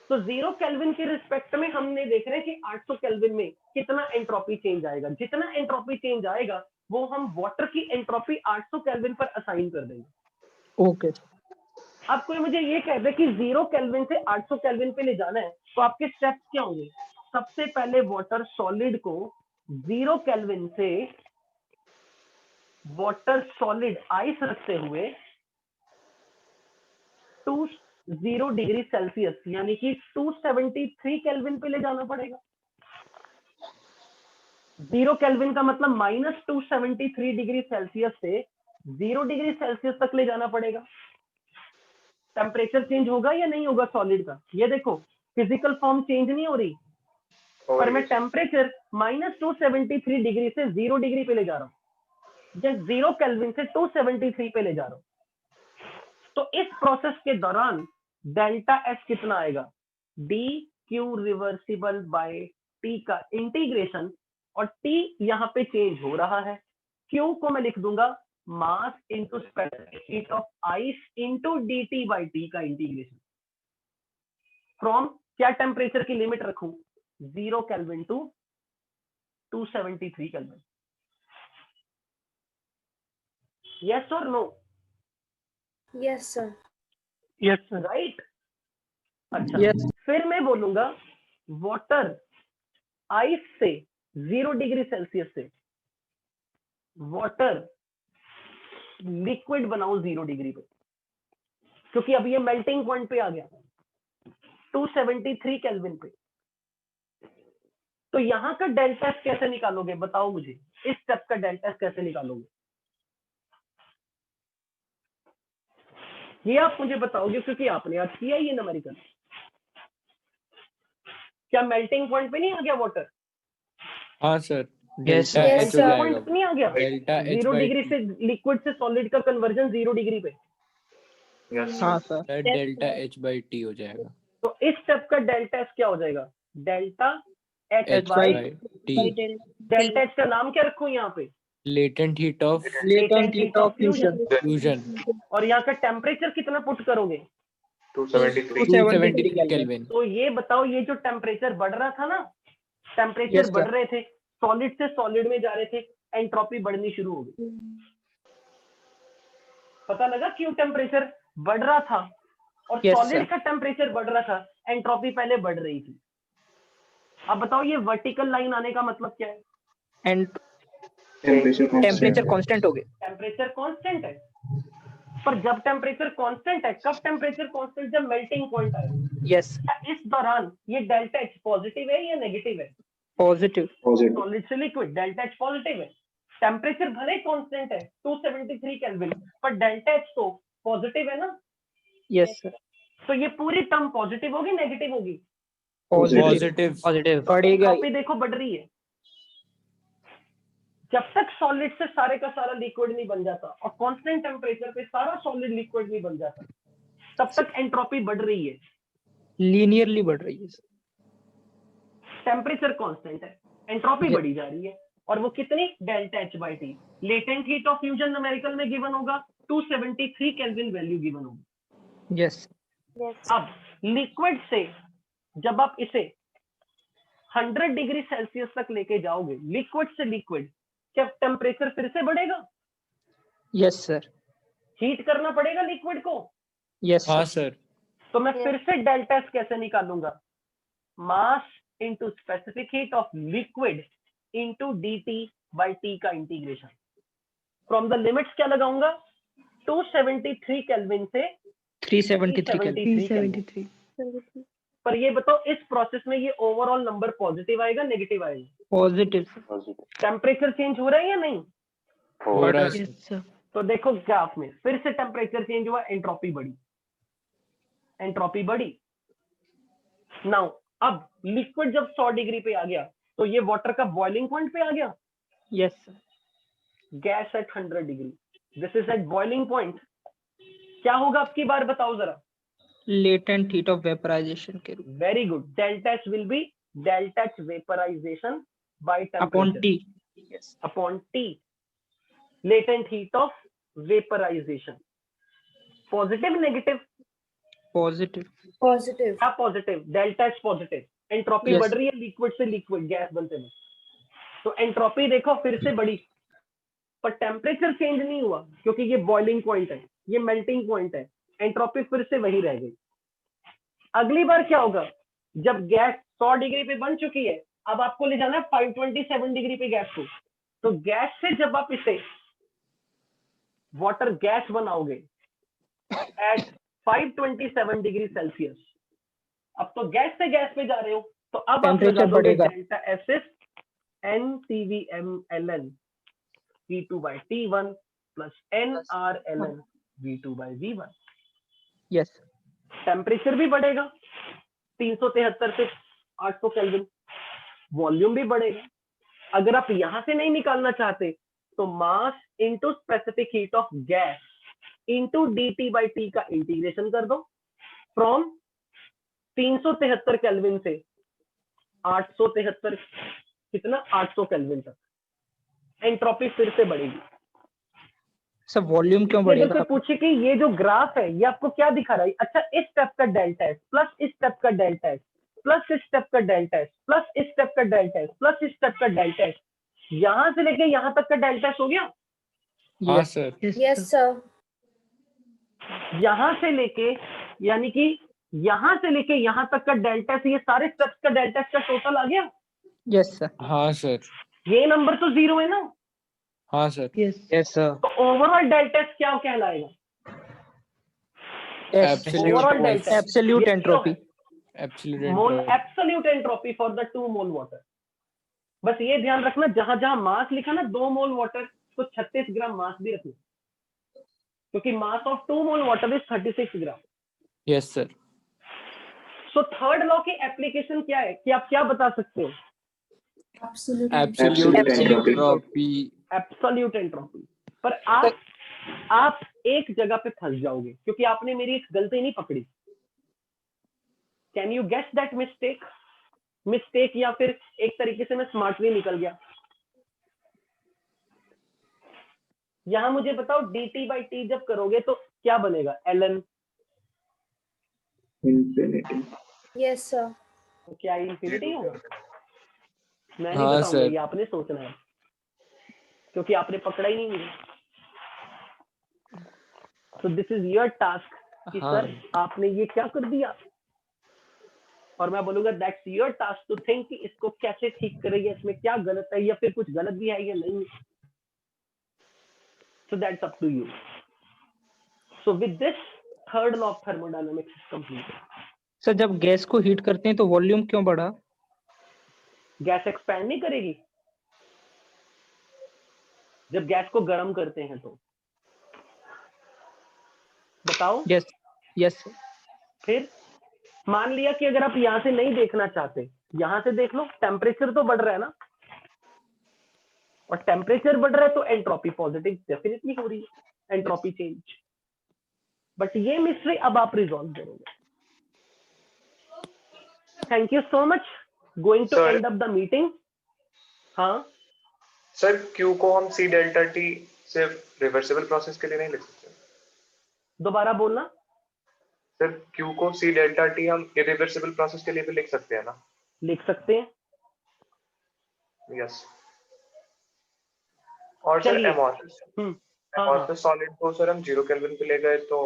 तो 0 केल्विन के रिस्पेक्ट में हमने देख रहे हैं कि 800 केल्विन में कितना एंट्रोपी चेंज आएगा। जितना एंट्रोपी चेंज आएगा वो हम वाटर की एंट्रोपी 800 केल्विन पर असाइन कर देंगे।
ओके।
अब कोई मुझे ये कह दे कि 0 केल्विन से 800 केल्विन पे ले जाना है, तो आपके स्टेप्स क्या होंगे? सबसे पहले वाटर सॉलिड को 0 केल्विन से वाटर सॉलिड आइस रखते हुए 20 डिग्री सेल्सियस यानी कि 273 केल्विन पे ले जाना पड़ेगा। 0 केल्विन का मतलब -273 डिग्री सेल्सियस से 0 डिग्री सेल्सियस तक ले जाना पड़ेगा। टेम्परेचर चेंज होगा या नहीं होगा सॉलिड का? ये देखो फिजिकल फॉर्म चेंज नहीं हो रही, पर मैं टेम्परेचर -273 डिग्री से 0 डिग्री पे ले जा रहा हूँ, जस्ट 0 केल्विन से 273 पे ले जा रहा हूँ। तो इस प्रोसेस के दौरान डेल्टा एच कितना आएगा? D Q reversible by T का इंटीग्रेशन, और टी यहाँ पे चेंज हो रहा है। क्यू को मैं लिख दूंगा mass into specific heat of ice into D T by T का इंटीग्रेशन फ्रॉम क्या टेम्परेचर की लिमिट रखूं? 0 केल्विन टू 273 केल्विन। यस और no?
Yes, sir.
Yes sir.
Right. अच्छा,
Yes.
फिर मैं बोलूंगा वाटर आइस से 0 डिग्री सेल्सियस से वाटर लिक्विड बनाओ 0 डिग्री पे, क्योंकि अब ये मेल्टिंग पॉइंट पे आ गया 273 केल्विन पे। तो यहाँ का डेल्टा एस कैसे निकालोगे? बताओ मुझे, इस स्टेप का डेल्टा एस कैसे निकालोगे? ये आप मुझे बताओगे, क्योंकि आपने आज किया ये न्यूमेरिकल। क्या मेल्टिंग पॉइंट पे नहीं आ गया वाटर?
हाँ sir,
Yes,
delta
yes,
H हो
sir.
पॉइंट
जाएगा।
नहीं आ गया?
डेल्टा एच
0
बाई
डिग्री से लिक्विड से सॉलिड का कन्वर्जन 0 डिग्री पे।
हाँ sir.
Delta H by T हो जाएगा।
तो इस स्टेप का डेल्टा एस क्या हो जाएगा? Delta H
H
by
by T,
delta H का नाम क्या रखूं यहाँ पे?
Latent heat of
latent heat of fusion.
Fusion,
और यहाँ का टेम्परेचर कितना पुट करोगे?
273
273 केल्विन।
तो ये बताओ, ये जो टेम्परेचर बढ़ रहा था ना, टेम्परेचर
Yes, sir.
बढ़ रहे थे, सॉलिड से सॉलिड में जा रहे थे, एंट्रोपी बढ़नी शुरू हो गई। पता लगा क्यों टेम्परेचर बढ़ रहा था और
Yes,
सॉलिड
sir.
का टेम्परेचर बढ़ रहा था, एंट्रोपी पहले बढ़ रही थी। अब बताओ ये वर्टिकल लाइन आने का मतलब क्या है?
एंड टेम्परेचर कांस्टेंट हो गया।
टेम्परेचर कांस्टेंट है, पर जब टेम्परेचर कांस्टेंट है, कब टेम्परेचर कांस्टेंट? जब मेल्टिंग पॉइंट आए।
यस,
इस दौरान ये डेल्टा एच पॉजिटिव है या नेगेटिव है?
पॉजिटिव।
सॉलिड से लिक्विड, डेल्टा एच पॉजिटिव है। टेम्परेचर भले कांस्टेंट है 273 केल्विन, पर डेल्टा एच तो पॉजिटिव है ना।
Yes sir.
तो ये पूरी टर्म पॉजिटिव होगी नेगेटिव होगी?
पॉजिटिव।
पॉजिटिव बढ़ेगा।
एंट्रोपी देखो बढ़ रही है। जब तक सॉलिड से सारे का सारा लिक्विड नहीं बन जाता और कांस्टेंट टेम्परेचर पे सारा सॉलिड लिक्विड नहीं बन जाता, तब तक एंट्रोपी बढ़ रही है।
लीनियरली बढ़ रही है।
टेम्परेचर कांस्टेंट है, एंट्रोपी
Yes.
बढ़ी जा रही है, और वो कितनी? Delta H by T. Latent heat of fusion numerical में गिवन होगा 273 केल्विन वैल्यू गिवन होगी।
यस।
अब लिक्विड से जब आप इसे 100 डिग्री सेल्सियस तक लेके जाओगे, लिक्विड से लिक्विड, क्या टेम्परेचर फिर से बढ़ेगा?
Yes sir.
हीट करना पड़ेगा लिक्विड को।
यस
हाँ सर।
तो मैं फिर से डेल्टा एस कैसे निकालूंगा? मास into specific heat of liquid into D T by T का इंटीग्रेशन फ्रॉम द लिमिट्स। क्या लगाऊंगा? 273 केल्विन से
373
केल्विन। पर ये बताओ, इस प्रोसेस में ये ओवरऑल नंबर पॉजिटिव आएगा नेगेटिव आएगा?
पॉजिटिव।
टेम्परेचर चेंज हो रहा है या नहीं?
हो रहा है।
Yes sir.
तो देखो ग्राफ में फिर से टेम्परेचर चेंज हुआ, एंट्रोपी बढ़ी, एंट्रोपी बढ़ी। नाउ अब लिक्विड जब 100 डिग्री पे आ गया, तो ये वाटर का बॉइलिंग पॉइंट पे आ गया।
Yes sir.
Gas at 100 degree, this is at boiling point. क्या होगा आपकी बार? बताओ जरा।
लेटेंट हीट ऑफ वेपराइजेशन के रूप
very good. Delta H will be delta H vaporisation by
upon
temperature
T. Yes.
Upon T, latent heat of vaporisation. Positive negative?
Positive.
Positive.
क्या positive? Delta H positive. Entropy
Yes.
बढ़ रही है liquid से liquid, gas बनते में। तो entropy देखो फिर से बढ़ी, पर टेम्परेचर चेंज नहीं हुआ, क्योंकि ये बॉइलिंग पॉइंट है, ये मेल्टिंग पॉइंट है। एंट्रोपी फिर से वही रह गई। अगली बार क्या होगा? जब गैस 100 डिग्री पे बन चुकी है, अब आपको ले जाना है 527 डिग्री पे गैस को। तो गैस से जब आप इसे वाटर गैस बनाओगे एट 527 डिग्री सेल्सियस, अब तो गैस से गैस पे जा रहे हो, तो अब आप
Temperature
लगा दोगे
बढ़ेगा।
Delta S is NCVM V2 by T1 plus NRLN V2 by V1।
Yes.
Temperature भी बढ़ेगा 373 से 800 केल्विन। वॉल्यूम भी बढ़ेगा। अगर आप यहां से नहीं निकालना चाहते तो मास into specific heat of gas into dt/T का इंटीग्रेशन कर दो फ्रॉम 373 केल्विन से 873 कितना 800 केल्विन तक। एंट्रोपी फिर से बढ़ेगी।
सर वॉल्यूम क्यों
अगर
बढ़ेगा?
कोई पूछे कि ये जो ग्राफ है ये आपको क्या दिखा रहा है, अच्छा इस स्टेप का डेल्टा एस प्लस इस स्टेप का डेल्टा एस प्लस इस स्टेप का डेल्टा एस प्लस इस स्टेप का डेल्टा एस प्लस इस स्टेप का डेल्टा एस, यहां से लेके यहां तक का डेल्टा एस हो गया।
हाँ सर।
Yes sir.
यहां से लेके यानी कि यहां से लेके यहां तक का डेल्टा एस, ये सारे स्टेप्स का डेल्टा एस का टोटल आ गया।
Yes sir.
हाँ सर।
ये नंबर तो 0 है ना,
हाँ सर।
Yes sir.
तो ओवरऑल डेल्टा एस क्या कहलाएगा?
Absolute
delta S
absolute entropy.
Mole absolute entropy for the 2 mole water. बस ये ध्यान रखना जहां जहां मास लिखा ना 2 मोल वाटर तो 36 ग्राम मास भी रखना, क्योंकि mass of 2 mole water is 36 gram.
Yes sir.
So third law की एप्लीकेशन क्या है कि आप क्या बता सकते हो?
Absolute
Absolute
entropy.
Absolute entropy. पर आप एक जगह पे फंस जाओगे क्योंकि आपने मेरी एक गलती नहीं पकड़ी। Can you guess that mistake या फिर एक तरीके से मैं स्मार्टली निकल गया। यहां मुझे बताओ dt/T जब करोगे तो क्या बनेगा? ln।
infinity।
Yes sir.
तो क्या इंफिनिटी होगा? मैं नहीं
हाँ,
बताऊंगा,
सर।
ये आपने सोचना है क्योंकि आपने पकड़ा ही नहीं मुझे। तो दिस इज योर टास्क कि
हाँ।
सर आपने ये क्या कर दिया, और मैं बोलूंगा that's your task to think कि इसको कैसे ठीक करेंगे, इसमें क्या गलत है या फिर कुछ गलत भी है या नहीं। So that's up to you. So with this third law of thermodynamics is completed.
Sir जब गैस को हीट करते हैं तो वॉल्यूम क्यों बढ़ा?
गैस एक्सपैंड नहीं करेगी जब गैस को गर्म करते हैं तो। बताओ।
Yes yes.
फिर मान लिया कि अगर आप यहां से नहीं देखना चाहते, यहां से देख लो, टेम्परेचर तो बढ़ रहा है ना, और टेम्परेचर बढ़ रहा है तो एंट्रोपी पॉजिटिव डेफिनेटली हो रही है, एंट्रोपी चेंज। बट ये मिस्ट्री अब आप रिजॉल्व करोगे। Thank you so much. Going to
Sir.
End up the meeting. हाँ
सर Q को हम C डेल्टा T सिर्फ रिवर्सिबल प्रोसेस के लिए नहीं लिख सकते?
दोबारा बोलना।
सर Q को C डेल्टा T हम इरिवर्सिबल प्रोसेस के लिए भी लिख सकते हैं ना?
लिख सकते हैं।
यस। और सर
चलिए।
एमॉर्फस
हाँ।
सॉलिड को सर हम 0 केल्विन पे ले गए तो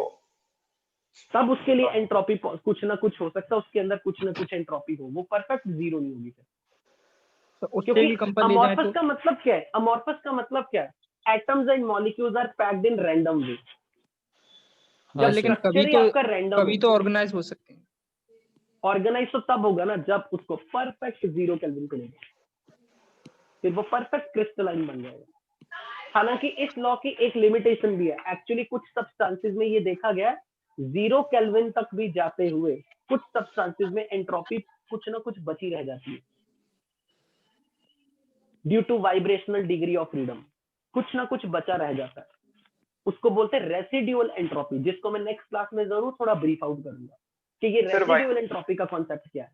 तब उसके लिए एंट्रोपी कुछ ना कुछ हो सकता है, उसके अंदर कुछ ना कुछ एंट्रोपी हो, वो परफेक्ट 0 नहीं होगी।
उससे
क्योंकि
भी कंपेयर ले जाए
अमॉर्फस
तो
का मतलब क्या है? अमॉर्फस का मतलब क्या है? Atoms and molecules are packed in random way.
हाँ,
लेकिन
सर।
कभी तो ऑर्गेनाइज हो सकते हैं।
ऑर्गेनाइज तो तब होगा ना जब उसको परफेक्ट 0 केल्विन पे लेंगे, फिर वो परफेक्ट क्रिस्टलाइन बन जाएगा। हालांकि इस लॉ की एक लिमिटेशन भी है। एक्चुअली कुछ सब्सटेंसेस में ये देखा गया 0 केल्विन तक भी जाते हुए कुछ सब्सटेंसेस में एंट्रोपी कुछ ना कुछ बची रह जाती है due to vibrational degree of freedom. कुछ ना कुछ बचा रह जाता है, उसको बोलते हैं रेसिडुअल एंट्रोपी, जिसको मैं नेक्स्ट क्लास में जरूर थोड़ा ब्रीफ आउट करूंगा कि ये रेसिडुअल एंट्रोपी का कॉन्सेप्ट क्या है।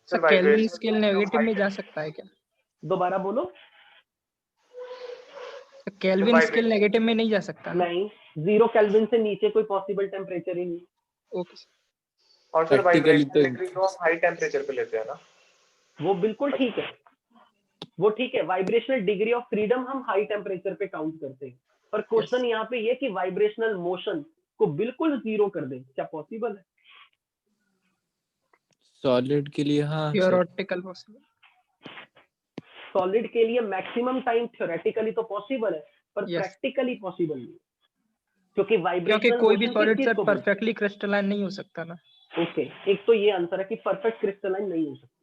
सर केल्विन स्केल नेगेटिव में जा सकता है क्या?
दोबारा बोलो।
केल्विन स्केल नेगेटिव में नहीं जा सकता?
नहीं, 0 केल्विन से नीचे कोई पॉसिबल टेम्परेचर ही नहीं।
ओके।
और सर
Practically
वाइब्रेशनल
तो-
डिग्री को हम हाई टेम्परेचर पे लेते हैं ना?
वो बिल्कुल ठीक है, वो ठीक है। वाइब्रेशनल डिग्री ऑफ फ्रीडम हम हाई टेम्परेचर पे काउंट करते हैं, पर क्वेश्चन यहाँ पे ये कि वाइब्रेशनल मोशन को बिल्कुल 0 कर दे, क्या पॉसिबल है?
सॉलिड के लिए हाँ सर।
Theoretical possible.
सॉलिड के लिए मैक्सिमम टाइम थ्योरेटिकली तो पॉसिबल है, पर
Yes.
प्रैक्टिकली पॉसिबल नहीं, क्योंकि
क्योंकि
वाइब्रेशनल
कोई भी
मोशन
सॉलिड
किस चीज
सर
को बोलते
परफेक्टली क्रिस्टलाइन नहीं हो सकता ना।
हैं? ओके, एक तो ये आंसर है कि परफेक्ट क्रिस्टलाइन नहीं हो सकता।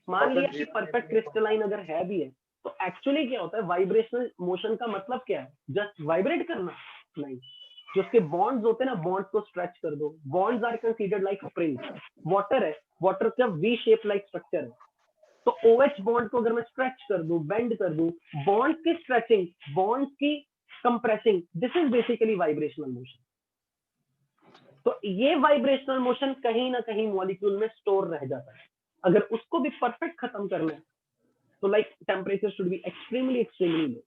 मान लिया कि परफेक्ट क्रिस्टलाइन अगर है भी है तो एक्चुअली क्या होता है? वाइब्रेशनल मोशन का मतलब क्या है? जस्ट वाइब्रेट करना? नहीं, जो उसके बॉन्ड्स होते हैं ना, बॉन्ड्स को स्ट्रेच कर दो। Bonds are considered like springs. Water है, वाटर का वी शेप लाइक स्ट्रक्चर है, तो OH बॉन्ड को अगर मैं स्ट्रेच कर दूं, बेंड कर दूं, बॉन्ड की स्ट्रेचिंग, बॉन्ड की compressing, this is basically vibrational motion. तो ये वाइब्रेशनल मोशन कहीं ना कहीं मॉलिक्यूल में स्टोर रह जाता है। अगर उसको भी परफेक्ट खत्म करना है तो like temperature should be extremely low.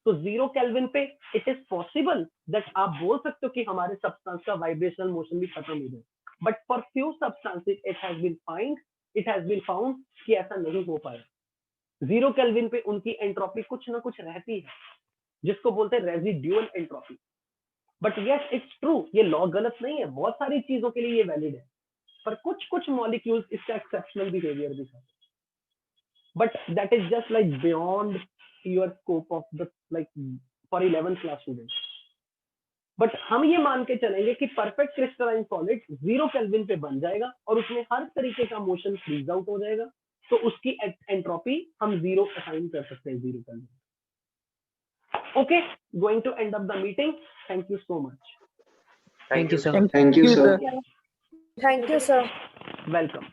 तो 0 केल्विन पे इट इज पॉसिबल दैट आप बोल सकते हो कि हमारे सब्सटेंस का वाइब्रेशनल मोशन भी खत्म हो जाए, but for few substances it has been found कि ऐसा नहीं हो पाया। 0 केल्विन पे उनकी एंट्रोपी कुछ ना कुछ रहती है, जिसको बोलते हैं residual entropy. But yes it's true, ये लॉ गलत नहीं है, बहुत सारी चीजों के लिए ये वैलिड है, पर कुछ मॉलिक्यूल्स इसका एक्सेप्शनल बिहेवियर दिखाते हैं। But that is just like beyond your scope of the like for 11th class students. But हम ये मान के चलेंगे कि परफेक्ट क्रिस्टलाइन सॉलिड 0 केल्विन पे बन जाएगा और उसमें हर तरीके का मोशन फ्रीज आउट हो जाएगा, तो उसकी एंट्रोपी हम 0 असाइन कर सकते हैं 0 kelvin. Okay, going to end up the meeting. Thank you so much.
Thank you, sir.
Thank you, sir.
Thank you, sir.
Welcome.